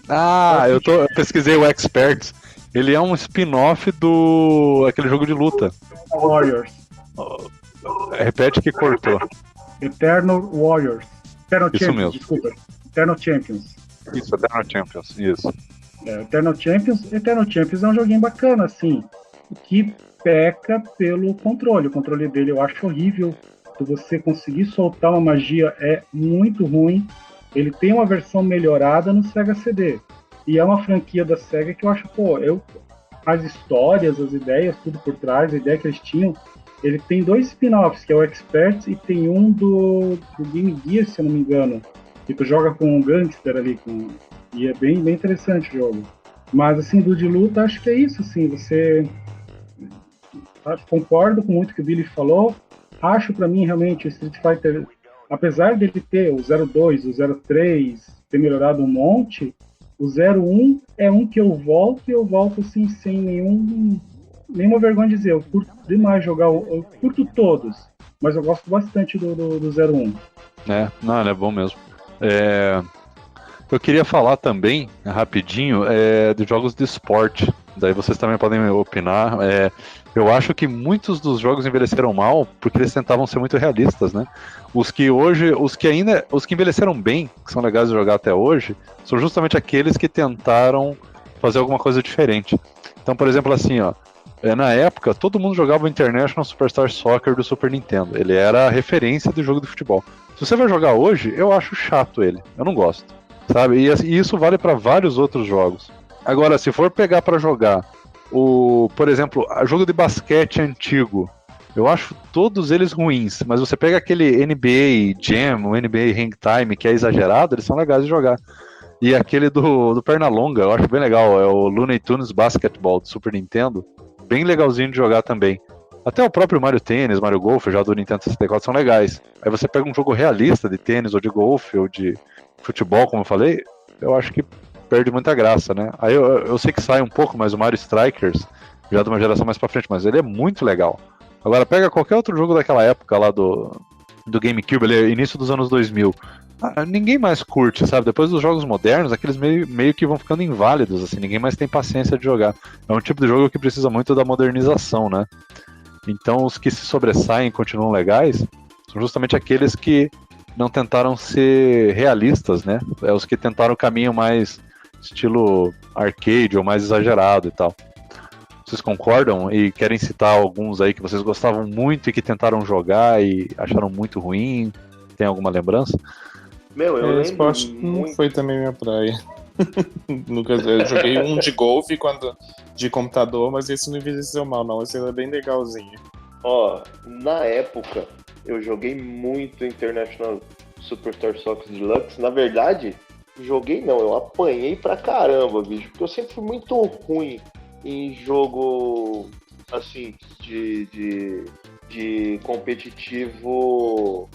Ah, eu pesquisei o Experts. Ele é um spin-off do aquele jogo de luta. Warriors. Repete que cortou. Eternal Warriors. Eternal Isso Champions, mesmo. desculpa. Eternal Champions. Isso, Eternal Champions, isso. Eternal Champions é um joguinho bacana, assim, que peca pelo controle. O controle dele eu acho horrível. Se você conseguir soltar uma magia é muito ruim. Ele tem uma versão melhorada no Sega CD. E é uma franquia da Sega que eu acho, as histórias, as ideias, tudo por trás, a ideia que eles tinham. Ele tem 2 spin-offs, que é o Experts e tem um do Game Gear, se eu não me engano. Que tu joga com um gangster ali, e é bem, bem interessante o jogo. Mas, assim, do de luta, acho que é isso, assim, concordo com muito que o Billy falou. Acho, pra mim, realmente, o Street Fighter, apesar dele ter o 02, o 03, ter melhorado um monte, o 01 é um que eu volto, assim, sem nenhuma vergonha de dizer. Eu curto demais jogar, eu curto todos, mas eu gosto bastante do 01. Não, ele é bom mesmo. Eu queria falar também, rapidinho, de jogos de esporte. Daí vocês também podem opinar. Eu acho que muitos dos jogos envelheceram mal porque eles tentavam ser muito realistas, né? Os que envelheceram bem, que são legais de jogar até hoje, são justamente aqueles que tentaram fazer alguma coisa diferente. Então, por exemplo, assim, ó, na época, todo mundo jogava o International Superstar Soccer do Super Nintendo. Ele era a referência do jogo de futebol. Se você vai jogar hoje, eu acho chato ele. Eu não gosto, sabe? E isso vale para vários outros jogos. Agora, se for pegar para jogar por exemplo, o jogo de basquete antigo, eu acho todos eles ruins, mas você pega aquele NBA Jam, o NBA Hang Time, que é exagerado, eles são legais de jogar. E aquele do Pernalonga, eu acho bem legal, é o Looney Tunes Basketball do Super Nintendo, bem legalzinho de jogar também. Até o próprio Mario Tênis, Mario Golf, já do Nintendo 64, são legais. Aí você pega um jogo realista de tênis, ou de golfe, ou de futebol, como eu falei, eu acho que perde muita graça, né? Aí eu sei que sai um pouco, mas o Mario Strikers, já de uma geração mais pra frente, mas ele é muito legal. Agora pega qualquer outro jogo daquela época lá do GameCube, ele é início dos anos 2000. Ninguém mais curte, sabe? Depois dos jogos modernos, aqueles meio que vão ficando inválidos, assim, ninguém mais tem paciência de jogar. É um tipo de jogo que precisa muito da modernização, né? Então os que se sobressaem e continuam legais são justamente aqueles que não tentaram ser realistas, né? É os que tentaram o caminho mais estilo arcade ou mais exagerado e tal. Vocês concordam e querem citar alguns aí que vocês gostavam muito e que tentaram jogar e acharam muito ruim? Tem alguma lembrança? Meu, eu lembro esporte muito... não foi também minha praia. Nunca, eu joguei um de golfe de computador, mas esse não envelheceu mal, não. Esse era bem legalzinho. Ó, na época, eu joguei muito International Superstar Soccer Deluxe. Na verdade, joguei não, eu apanhei pra caramba, bicho. Porque eu sempre fui muito ruim em jogo, assim, de competitivo,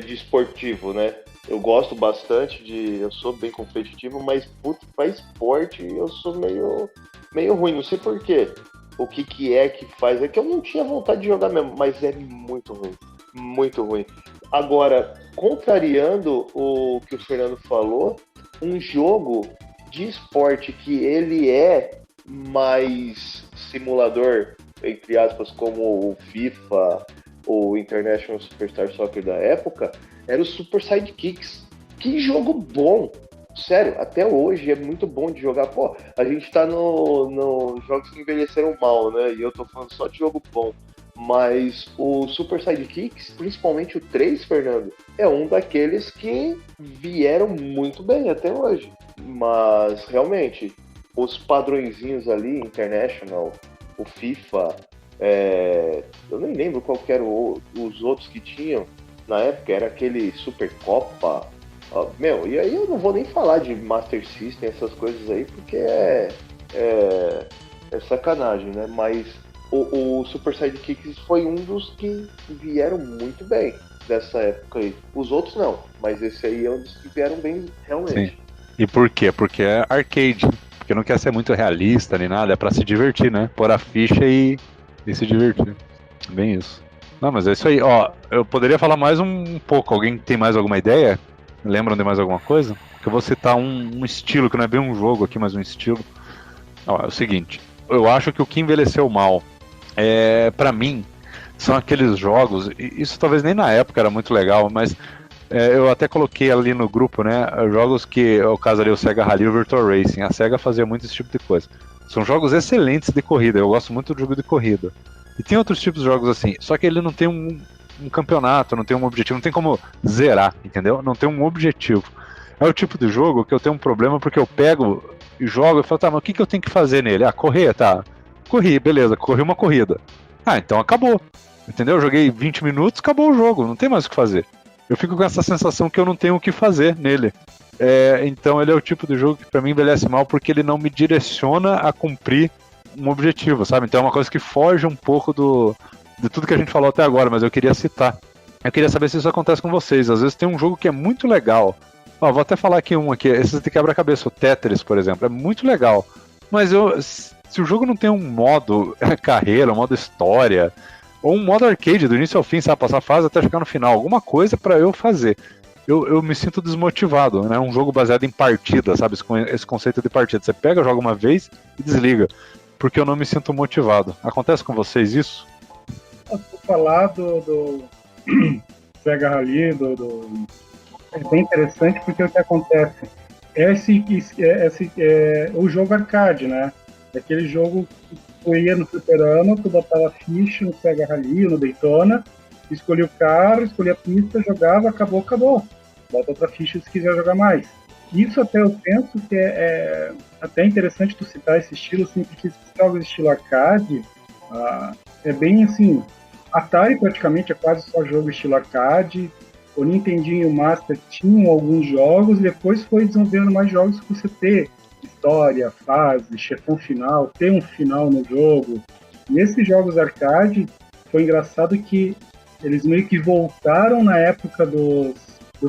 de esportivo, né? Eu gosto bastante eu sou bem competitivo, mas puto, pra esporte eu sou meio ruim, não sei porquê. O que é que faz, é que eu não tinha vontade de jogar mesmo, mas é muito ruim, muito ruim. Agora, contrariando o que o Fernando falou, um jogo de esporte que ele é mais simulador, entre aspas, como o FIFA, o International Superstar Soccer da época, era o Super Sidekicks. Que jogo bom! Sério, até hoje é muito bom de jogar. Pô, a gente tá no jogos que envelheceram mal, né? E eu tô falando só de jogo bom. Mas o Super Sidekicks, principalmente o 3, Fernando, é um daqueles que vieram muito bem até hoje. Mas, realmente, os padrõezinhos ali, International, o FIFA, eu nem lembro qual que eram os outros que tinham na época, era aquele Super Copa. Meu, e aí eu não vou nem falar de Master System, essas coisas aí, porque é sacanagem, né? Mas o Super Sidekicks foi um dos que vieram muito bem dessa época aí. Os outros não, mas esse aí é um dos que vieram bem realmente. Sim. E por quê? Porque é arcade. Porque não quer ser muito realista nem nada, é pra se divertir, né? Pôr a ficha e se divertir. Bem isso. Não, mas é isso aí. Ó, eu poderia falar mais um pouco. Alguém tem mais alguma ideia? Lembram de mais alguma coisa? Que eu vou citar um estilo, que não é bem um jogo aqui, mas um estilo. Ó, é o seguinte. Eu acho que o que envelheceu mal, pra mim, são aqueles jogos, e isso talvez nem na época era muito legal, mas eu até coloquei ali no grupo, né, jogos que, o caso ali, o Sega Rally e o Virtual Racing, a Sega fazia muito esse tipo de coisa. São jogos excelentes de corrida, eu gosto muito do jogo de corrida. E tem outros tipos de jogos assim, só que ele não tem um campeonato, não tem um objetivo, não tem como zerar, entendeu? Não tem um objetivo. É o tipo de jogo que eu tenho um problema porque eu pego e jogo e falo, tá, mas o que eu tenho que fazer nele? Ah, correr, tá. Corri, beleza, corri uma corrida. Ah, então acabou. Entendeu? Eu joguei 20 minutos, acabou o jogo, não tem mais o que fazer. Eu fico com essa sensação que eu não tenho o que fazer nele. Então ele é o tipo de jogo que pra mim envelhece mal porque ele não me direciona a cumprir um objetivo, sabe? Então é uma coisa que foge um pouco de tudo que a gente falou até agora, mas eu queria citar. Eu queria saber se isso acontece com vocês. Às vezes tem um jogo que é muito legal. Ó, vou até falar aqui esse de quebra-cabeça, o Tetris, por exemplo, é muito legal. Mas se o jogo não tem um modo carreira, um modo história, ou um modo arcade do início ao fim, sabe? Passar a fase até chegar no final, alguma coisa pra eu fazer. Eu me sinto desmotivado, né? Um jogo baseado em partida, sabe? Esse conceito de partida. Você pega, joga uma vez e desliga. Porque eu não me sinto motivado. Acontece com vocês isso? Eu vou falar do Sega Rally, é bem interessante porque o que acontece o jogo arcade, né? É aquele jogo que tu ia no fliperama, tu botava ficha no Sega Rally, no Daytona, escolhia o carro, escolhia a pista, jogava, acabou. Bota outra ficha se quiser jogar mais. Isso até eu penso que é até interessante tu citar esse estilo, assim, porque esses jogos estilo arcade é bem assim, Atari praticamente é quase só jogo estilo arcade, o Nintendinho e o Master tinham alguns jogos, depois foi desenvolvendo mais jogos que você ter história, fase, chefão final, ter um final no jogo. E esses jogos arcade, foi engraçado que eles meio que voltaram na época do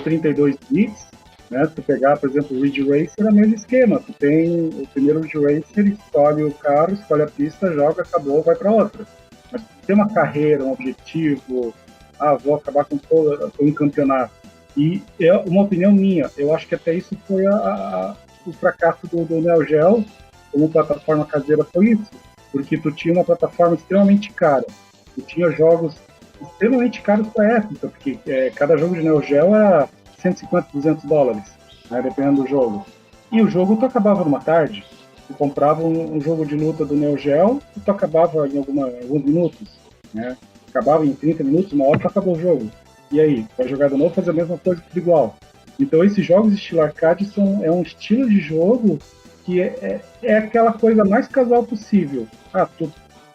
32 bits, né? Tu pegar, por exemplo, o Ridge Racer é o mesmo esquema. Tu tem o primeiro Ridge Racer, escolhe o carro, escolhe a pista, joga, acabou, vai para outra. Mas tem uma carreira, um objetivo, vou acabar com um campeonato. E é uma opinião minha, eu acho que até isso foi o fracasso do Neo Geo como plataforma caseira, foi isso. Porque tu tinha uma plataforma extremamente cara. Tu tinha jogos extremamente caros para a época, porque cada jogo de Neo Geo era $150, $200, né, dependendo do jogo. E o jogo tu acabava numa tarde. Tu comprava um jogo de luta do Neo Geo e tu acabava em alguns minutos, né? Acabava em 30 minutos, uma hora, tu acabou o jogo. E aí, vai jogar de novo, fazer a mesma coisa, tudo igual. Então esses jogos estilo arcade é um estilo de jogo que é aquela coisa mais casual possível.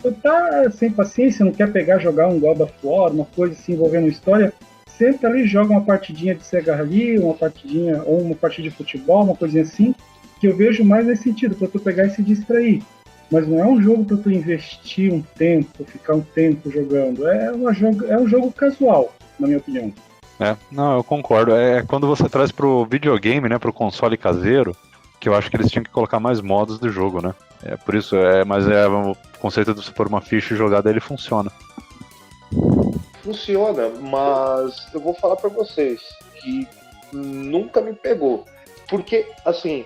Tu tá sem paciência, não quer pegar, jogar um God of War, uma coisa assim envolvendo história, senta ali, joga uma partidinha de Sega Rally, uma partidinha de futebol, uma coisinha assim, que eu vejo mais nesse sentido, para tu pegar e se distrair. Mas não é um jogo para tu investir um tempo, ficar um tempo jogando. É um jogo casual, na minha opinião. Não, eu concordo. É quando você traz pro videogame, né, pro console caseiro, que eu acho que eles tinham que colocar mais modos do jogo, né? Por isso, mas o conceito de você pôr uma ficha e jogar, daí ele funciona. Funciona, mas eu vou falar pra vocês que nunca me pegou. Porque, assim,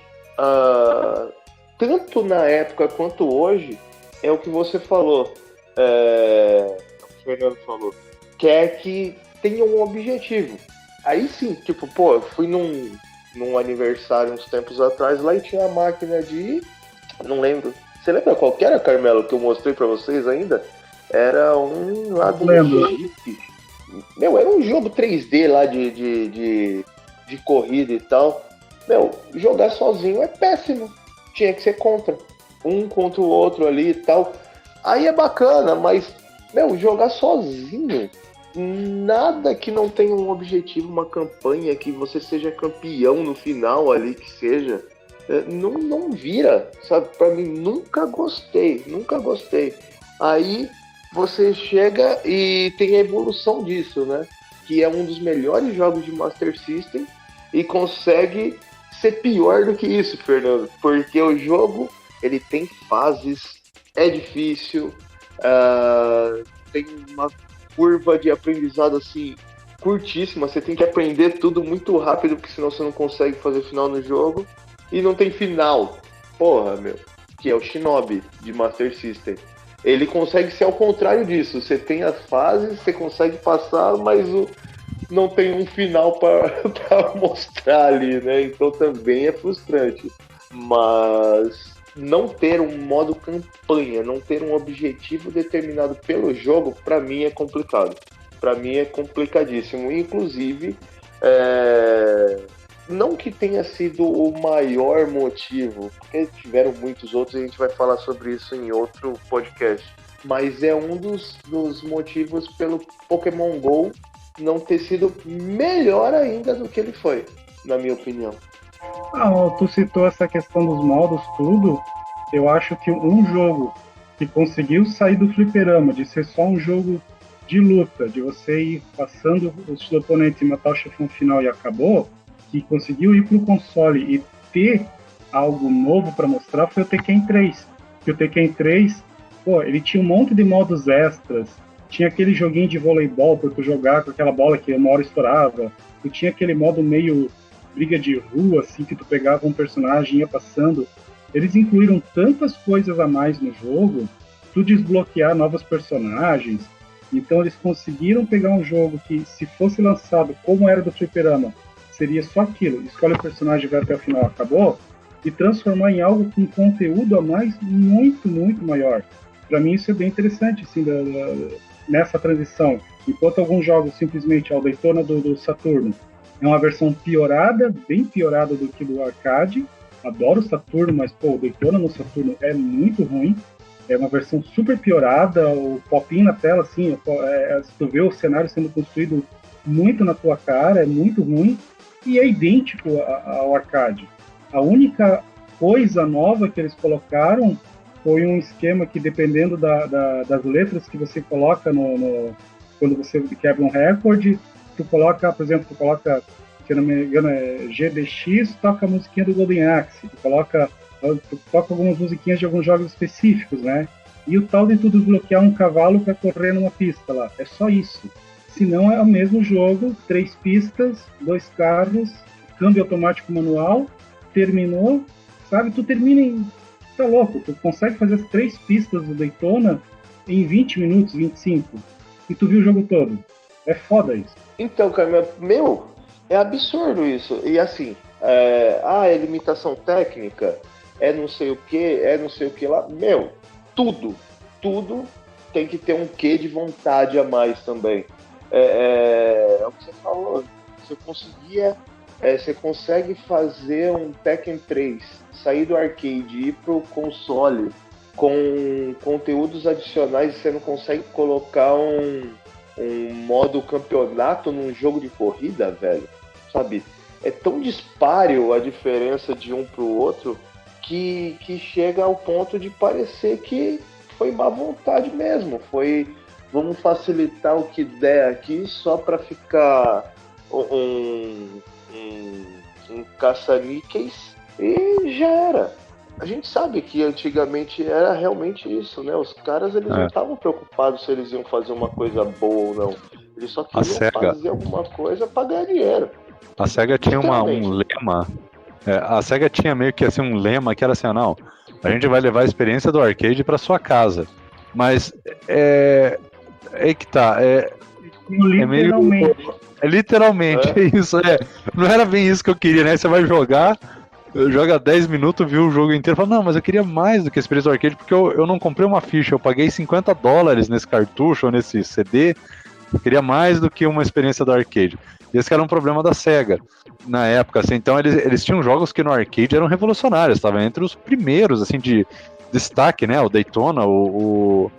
tanto na época quanto hoje, é o que você falou, o Fernando falou, quer que tenha um objetivo. Aí sim, tipo, eu fui num aniversário uns tempos atrás, lá e tinha a máquina de... Não lembro. Você lembra qual que era, Carmelo, que eu mostrei pra vocês ainda? Era um lá do Egito. Era um jogo 3D lá de corrida e tal. Jogar sozinho é péssimo. Tinha que ser contra o outro ali e tal. Aí é bacana, mas, jogar sozinho, nada que não tenha um objetivo, uma campanha, que você seja campeão no final ali, que seja, não vira, sabe? Pra mim, nunca gostei. Aí você chega e tem a evolução disso, né? Que é um dos melhores jogos de Master System e consegue ser pior do que isso, Fernando, porque o jogo ele tem fases, é difícil, tem uma curva de aprendizado assim curtíssima, você tem que aprender tudo muito rápido, porque senão você não consegue fazer final no jogo, e não tem final, porra, meu, que é o Shinobi de Master System. Ele consegue ser ao contrário disso, você tem as fases, você consegue passar, mas não tem um final para mostrar ali, né? Então também é frustrante. Mas não ter um modo campanha, não ter um objetivo determinado pelo jogo, para mim é complicado. Para mim é complicadíssimo. Inclusive, não que tenha sido o maior motivo, porque tiveram muitos outros e a gente vai falar sobre isso em outro podcast. Mas é um dos motivos pelo Pokémon GO não ter sido melhor ainda do que ele foi, na minha opinião. Tu citou essa questão dos modos, tudo. Eu acho que um jogo que conseguiu sair do fliperama, de ser só um jogo de luta, de você ir passando os oponentes e matar o chefão final e acabou, que conseguiu ir pro console e ter algo novo para mostrar, foi o Tekken 3. Que o Tekken 3, ele tinha um monte de modos extras. Tinha aquele joguinho de voleibol para tu jogar com aquela bola que uma hora estourava. Tu tinha aquele modo meio briga de rua, assim, que tu pegava um personagem e ia passando. Eles incluíram tantas coisas a mais no jogo, tu desbloquear novos personagens. Então eles conseguiram pegar um jogo que, se fosse lançado como era do fliperama, seria só aquilo, escolhe o personagem, vai até o final, acabou, e transformar em algo com conteúdo a mais muito, muito maior. Para mim isso é bem interessante, assim, nessa transição. Enquanto alguns jogos simplesmente, o Daytona do Saturno é uma versão piorada, bem piorada do que do arcade. Adoro o Saturno, mas o Daytona no Saturno é muito ruim. É uma versão super piorada, o popinho na tela, assim, tu vê o cenário sendo construído muito na tua cara, é muito ruim, e é idêntico ao arcade. A única coisa nova que eles colocaram foi um esquema que, dependendo das letras que você coloca quando você quebra um recorde, tu coloca, por exemplo, se não me engano, GDX, toca a musiquinha do Golden Axe, tu toca algumas musiquinhas de alguns jogos específicos, né? E o tal de tu desbloquear um cavalo para correr numa pista lá, é só isso. Se não, é o mesmo jogo, 3 pistas, 2 carros, câmbio automático manual, terminou, sabe? Tu termina em... Tá louco, tu consegue fazer as 3 pistas do Daytona em 20 minutos, 25, e tu viu o jogo todo. É foda isso. Então, cara, é absurdo isso. E assim, é limitação técnica, não sei o que lá. Tudo tem que ter um quê de vontade a mais também. É o que você falou. Você consegue fazer um Tekken 3, sair do arcade e ir pro console com conteúdos adicionais, e você não consegue colocar um modo campeonato num jogo de corrida, velho, sabe? É tão dispário a diferença de um pro outro que chega ao ponto de parecer que foi má vontade mesmo. Vamos facilitar o que der aqui só para ficar um caça-níqueis e já era. A gente sabe que antigamente era realmente isso, né? Os caras, eles não estavam preocupados se eles iam fazer uma coisa boa ou não. Eles só queriam fazer alguma coisa para ganhar dinheiro. A SEGA tinha um lema. A SEGA tinha meio que assim um lema que era assim, não, a gente vai levar a experiência do arcade para sua casa. Mas aí que tá. Literalmente. Literalmente, é isso. Não era bem isso que eu queria, né? Você vai joga 10 minutos, viu o jogo inteiro, fala, não, mas eu queria mais do que a experiência do arcade, porque eu não comprei uma ficha, eu paguei $50 nesse cartucho ou nesse CD, eu queria mais do que uma experiência do arcade. E esse era um problema da SEGA na época, assim. Então eles tinham jogos que no arcade eram revolucionários, estavam entre os primeiros, assim, de destaque, né? O Daytona, o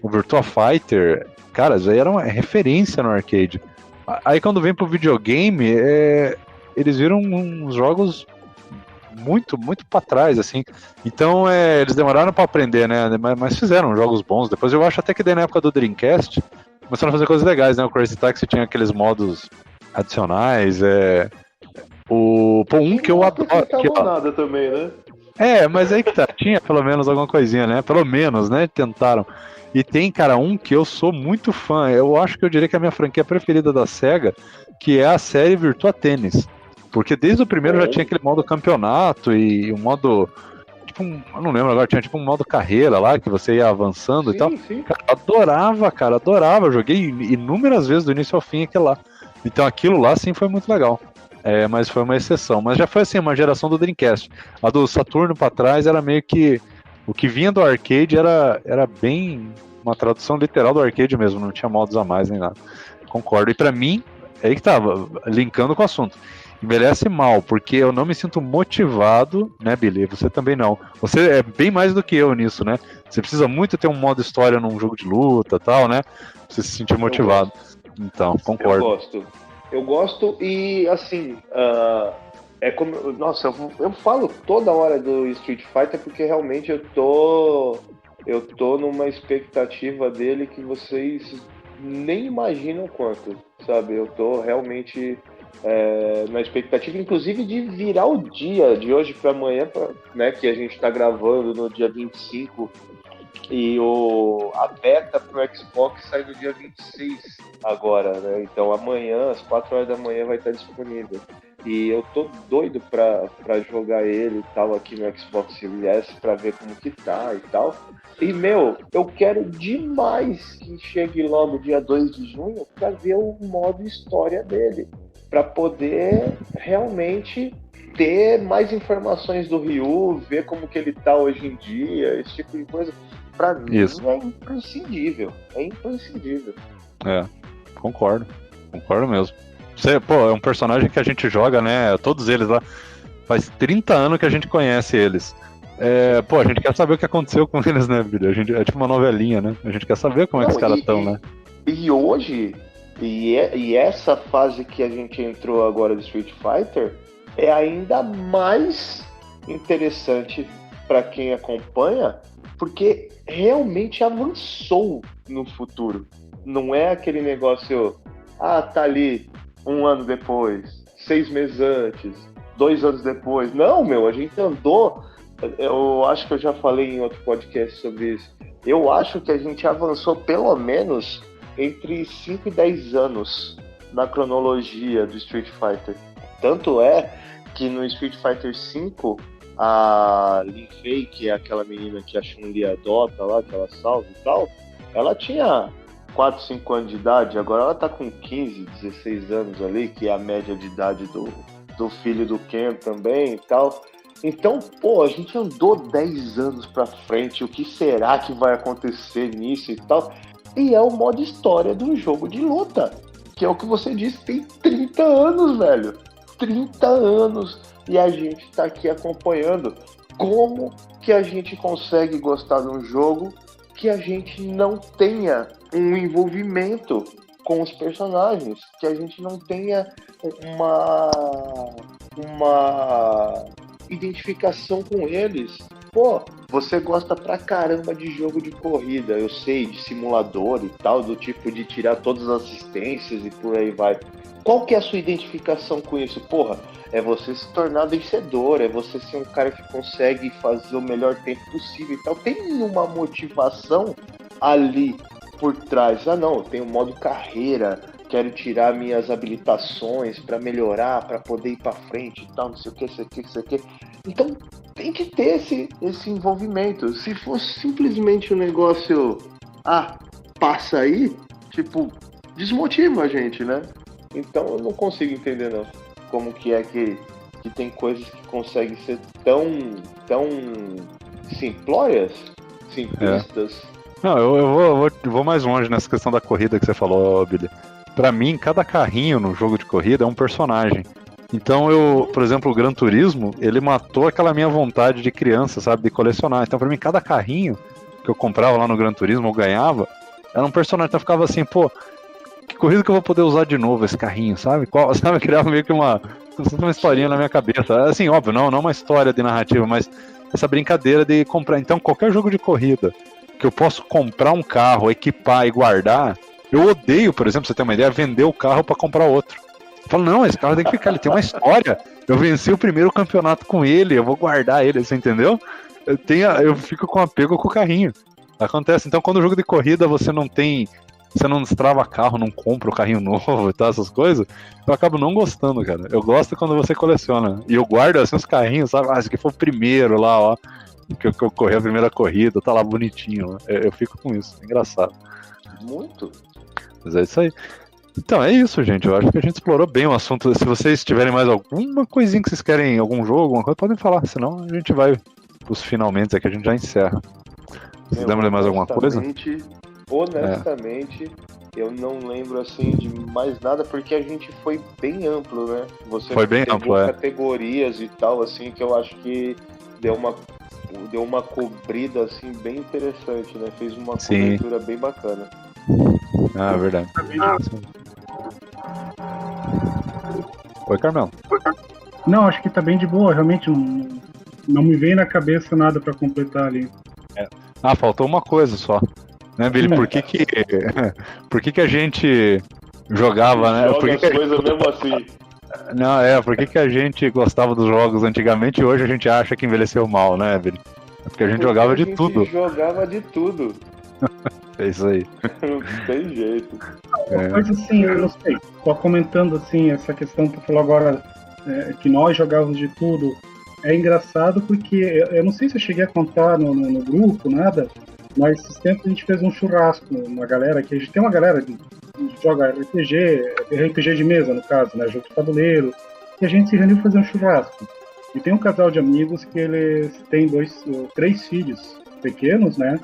Virtua Fighter, cara, isso aí era uma referência no arcade. Aí quando vem pro videogame, eles viram uns jogos muito, muito pra trás, assim. Então, eles demoraram pra aprender, né? Mas fizeram jogos bons. Depois eu acho até que daí na época do Dreamcast começaram a fazer coisas legais, né? O Crazy Taxi tinha aqueles modos adicionais. Um que eu adoro. Que, nada também, né? Mas aí que tá, tinha pelo menos alguma coisinha, né? Pelo menos, né? Tentaram. E tem, cara, um que eu sou muito fã, eu acho que eu diria que é a minha franquia preferida da SEGA, que é a série Virtua Tennis. Porque desde o primeiro já tinha aquele modo campeonato e um modo... Tipo, eu não lembro agora, tinha tipo um modo carreira lá, que você ia avançando e tal. Sim. Cara, adorava. Eu joguei inúmeras vezes do início ao fim aquilo lá. Então aquilo lá sim foi muito legal. Mas foi uma exceção. Mas já foi assim, uma geração do Dreamcast. A do Saturno pra trás era meio que... O que vinha do arcade era bem uma tradução literal do arcade mesmo, não tinha modos a mais nem nada. Concordo. E pra mim, é aí que tava, linkando com o assunto. Envelhece mal, porque eu não me sinto motivado, né, Billy? Você também não. Você é bem mais do que eu nisso, né? Você precisa muito ter um modo história num jogo de luta e tal, né? Pra você se sentir motivado. Então, concordo. Eu gosto e, assim, é como... Nossa, eu falo toda hora do Street Fighter porque realmente eu tô numa expectativa dele que vocês nem imaginam quanto, sabe? Eu tô realmente na expectativa, inclusive, de virar o dia de hoje para amanhã, né, que a gente tá gravando no dia 25 e a beta pro Xbox sai no dia 26 agora, né? Então amanhã, às 4 horas da manhã, vai estar disponível. E eu tô doido pra jogar ele e tal aqui no Xbox Series S pra ver como que tá e tal. E, eu quero demais que chegue logo dia 2 de junho pra ver o modo história dele. Pra poder realmente ter mais informações do Ryu, ver como que ele tá hoje em dia, esse tipo de coisa. Pra mim é imprescindível. Concordo mesmo. Você, é um personagem que a gente joga, né? Todos eles lá. Faz 30 anos que a gente conhece eles. A gente quer saber o que aconteceu com eles, né, Billy? A gente, é tipo uma novelinha, né? A gente quer saber como é que os caras estão, né? E hoje, e essa fase que a gente entrou agora do Street Fighter é ainda mais interessante para quem acompanha, porque realmente avançou no futuro. Não é aquele negócio, tá ali 1 ano depois, 6 meses antes, 2 anos depois. Não, a gente andou. Eu acho que eu já falei em outro podcast sobre isso. Eu acho que a gente avançou pelo menos entre 5 e 10 anos na cronologia do Street Fighter. Tanto é que no Street Fighter V, a Lin Fei, que é aquela menina que a Chun-Li adota lá, que ela salva e tal, ela tinha 4, 5 anos de idade, agora ela tá com 15, 16 anos ali, que é a média de idade do filho do Ken também e tal. Então, a gente andou 10 anos pra frente, o que será que vai acontecer nisso e tal? E é o modo história do jogo de luta, que é o que você disse, tem 30 anos, velho. 30 anos, e a gente tá aqui acompanhando. Como que a gente consegue gostar de um jogo que a gente não tenha um envolvimento com os personagens, que a gente não tenha uma identificação com eles? Você gosta pra caramba de jogo de corrida, eu sei, de simulador e tal, do tipo de tirar todas as assistências e por aí vai. Qual que é a sua identificação com isso? É você se tornar vencedor, é você ser um cara que consegue fazer o melhor tempo possível e tal. Tem uma motivação ali por trás. Não, eu tenho modo carreira, quero tirar minhas habilitações para melhorar, para poder ir para frente e tal, não sei o que. Então tem que ter esse envolvimento. Se fosse simplesmente um negócio, passa aí, desmotiva a gente, né? Então eu não consigo entender não como que é que tem coisas que conseguem ser tão simplórias, simplistas. Não, eu vou mais longe nessa questão da corrida que você falou, Billy. Pra mim, cada carrinho no jogo de corrida é um personagem. Então por exemplo, o Gran Turismo, ele matou aquela minha vontade de criança, sabe, de colecionar. Então pra mim, cada carrinho que eu comprava lá no Gran Turismo, eu ganhava, era um personagem. Então eu ficava assim, que corrida que eu vou poder usar de novo esse carrinho, sabe? Sabe, eu criava meio que uma historinha na minha cabeça. Assim, óbvio, não uma história de narrativa, mas essa brincadeira de comprar. Então, qualquer jogo de corrida que eu posso comprar um carro, equipar e guardar, eu odeio, por exemplo, pra você ter uma ideia, vender o carro pra comprar outro. Falo, não, esse carro tem que ficar, ele tem uma história. Eu venci o primeiro campeonato com ele, eu vou guardar ele, você entendeu? Eu fico com apego com o carrinho. Acontece. Então, quando o jogo de corrida você não destrava carro, não compra o carrinho novo e tal, essas coisas, eu acabo não gostando, cara. Eu gosto quando você coleciona. E eu guardo assim os carrinhos, sabe? Esse aqui foi o primeiro lá, ó. Que eu corri a primeira corrida, tá lá bonitinho. Ó. Eu fico com isso, é engraçado. Muito. Mas é isso aí. Então, é isso, gente. Eu acho que a gente explorou bem o assunto. Se vocês tiverem mais alguma coisinha que vocês querem, algum jogo, alguma coisa, podem falar. Senão a gente vai pros finalmente aqui, a gente já encerra. Vocês lembram de mais alguma coisa? Honestamente, eu não lembro assim de mais nada, porque a gente foi bem amplo, né? Você foi bem pegou amplo, categorias e tal, assim, que eu acho que deu uma cobrida assim bem interessante, né? Fez uma cobertura bem bacana. Ah, verdade. Oi, Carmelo. Não, acho que tá bem de boa, realmente não me vem na cabeça nada pra completar ali. Ah, faltou uma coisa só. Né, Billy? Por que a gente jogava, né? Joga as coisas mesmo assim. Não, por que a gente gostava dos jogos antigamente e hoje a gente acha que envelheceu mal, né, Billy? É porque a gente jogava de tudo. Jogava de tudo. É isso aí. Não tem jeito. Mas assim, eu não sei, só comentando assim, essa questão que tu falou agora, que nós jogávamos de tudo, é engraçado porque, eu não sei se eu cheguei a contar no grupo, nada, mas esses tempos a gente fez um churrasco, uma galera, que a gente tem uma galera que joga RPG de mesa no caso, né, jogo de tabuleiro, e a gente se reuniu para fazer um churrasco. E tem um casal de amigos que eles têm 3 filhos pequenos, né,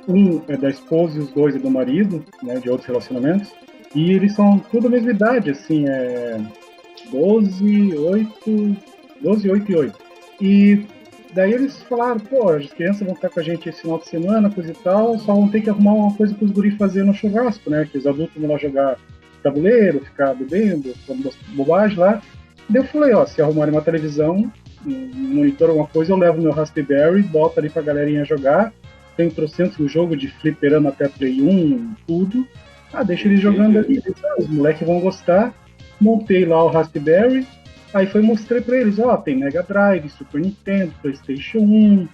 um é da esposa e os 2 é do marido, né, de outros relacionamentos, e eles são tudo da mesma idade, assim, 12, 8 e 8. E daí eles falaram, pô, as crianças vão estar com a gente esse final de semana, coisa e tal, só vão ter que arrumar uma coisa para os guris fazer no churrasco, né, que os adultos vão lá jogar tabuleiro, ficar bebendo, falando bobagem lá. Daí eu falei, ó, se arrumarem uma televisão, um monitor, alguma coisa, eu levo meu Raspberry, boto ali pra galerinha jogar. Tem trocentos no jogo de fliperama até Play 1, tudo. Deixa eles jogando ali, os moleques vão gostar. Montei lá o Raspberry, aí mostrei pra eles, ó, tem Mega Drive, Super Nintendo, PlayStation 1,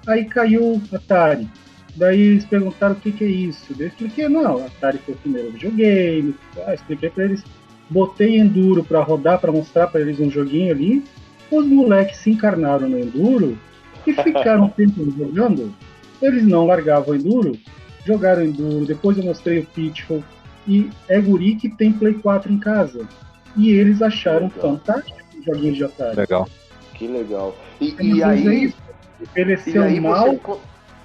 Aí caiu o Atari. Daí eles perguntaram o que é isso. Daí eu expliquei, não, Atari foi o primeiro videogame, expliquei pra eles. Botei Enduro pra rodar, pra mostrar pra eles um joguinho ali. Os moleques se encarnaram no Enduro e ficaram um tempo jogando. Eles não largavam o Enduro, jogaram Enduro, depois eu mostrei o Pitfall, e é guri que tem Play 4 em casa. E eles acharam fantástico os joguinhos de Atari. Legal. Que legal. E aí...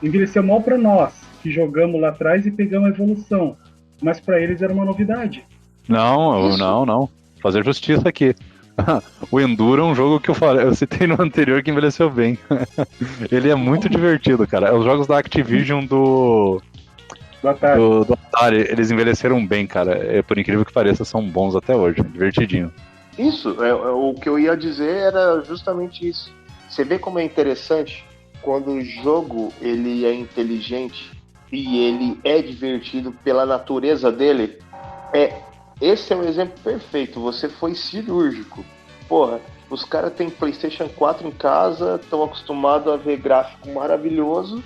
Envelheceu mal pra nós, que jogamos lá atrás e pegamos a evolução. Mas pra eles era uma novidade. Não. Fazer justiça aqui. O Enduro é um jogo que eu citei no anterior que envelheceu bem. Ele é muito divertido, cara. Os jogos da Activision do Atari, eles envelheceram bem, cara. Por incrível que pareça, são bons até hoje. Divertidinho. Isso, o que eu ia dizer era justamente isso. Você vê como é interessante quando o jogo ele é inteligente e ele é divertido pela natureza dele. Esse é o exemplo perfeito, você foi cirúrgico. Porra, os caras têm PlayStation 4 em casa, estão acostumados a ver gráfico maravilhoso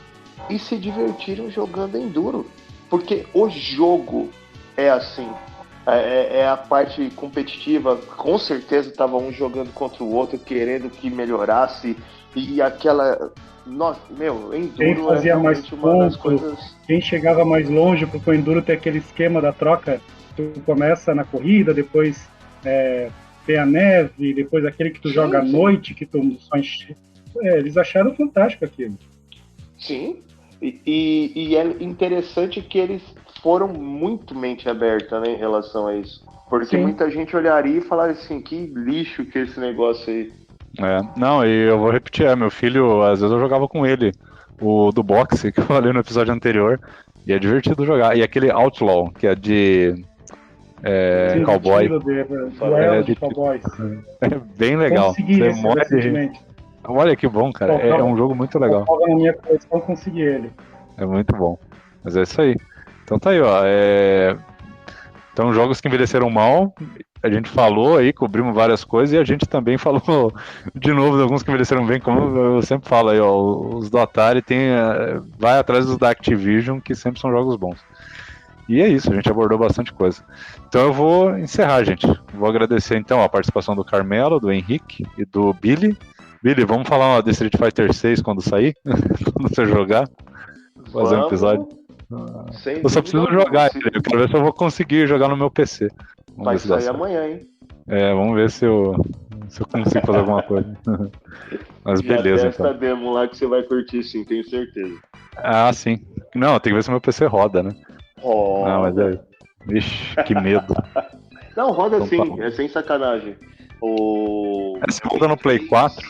e se divertiram jogando Enduro. Porque o jogo é assim, é a parte competitiva, com certeza estava um jogando contra o outro, querendo que melhorasse, e aquela... Nossa, Enduro quem fazia mais ponto, quem chegava mais longe, porque o Enduro tem aquele esquema da troca. Tu começa na corrida, depois tem a neve, depois aquele que tu joga à noite, que tu só enche. Eles acharam fantástico aquilo. Sim, e é interessante que eles foram muito mente aberta, né, em relação a isso. Porque muita gente olharia e falaria assim, que lixo que é esse negócio aí. Não, e eu vou repetir, meu filho, às vezes eu jogava com ele, o do boxe, que eu falei no episódio anterior, e é divertido jogar. E aquele Outlaw, que é de... cowboy. De cowboys. É bem legal. Olha que bom, cara. É um jogo muito legal. Na minha coleção, consegui ele. É muito bom. Mas é isso aí. Então tá aí, ó. Então, jogos que envelheceram mal, a gente falou aí, cobrimos várias coisas, e a gente também falou de novo de alguns que envelheceram bem, como eu sempre falo aí, ó, os do Atari vai atrás dos da Activision, que sempre são jogos bons. E é isso, a gente abordou bastante coisa. Então eu vou encerrar, gente. Vou agradecer então a participação do Carmelo, do Henrique e do Billy. Billy, vamos falar de Street Fighter 6 quando sair? Quando você jogar? Fazer um episódio? Eu só preciso jogar ele. Eu quero ver se eu vou conseguir jogar no meu PC. Vai sair amanhã, hein? Vamos ver se eu consigo fazer alguma coisa. Mas beleza, testa então. a demo lá que você vai curtir, sim, tenho certeza. Ah, sim. Não, tem que ver se o meu PC roda, né? Roda. Não, mas é... Ixi, que medo. Não, roda então, sim, tá. é sem sacanagem. Você roda no Play 4?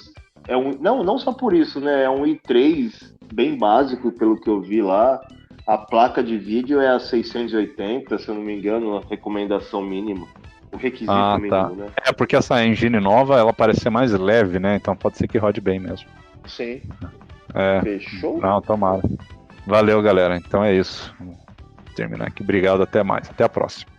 Não só por isso, né? É um i3 bem básico, pelo que eu vi lá. A placa de vídeo é a 680, se eu não me engano, a recomendação mínima. O requisito mínimo, tá. né? É, porque essa engine nova, ela parece ser mais leve, né? Então pode ser que rode bem mesmo. Sim. Fechou? Não, tomara. Valeu, galera. Então é isso. Vou terminar aqui. Obrigado, até mais. Até a próxima.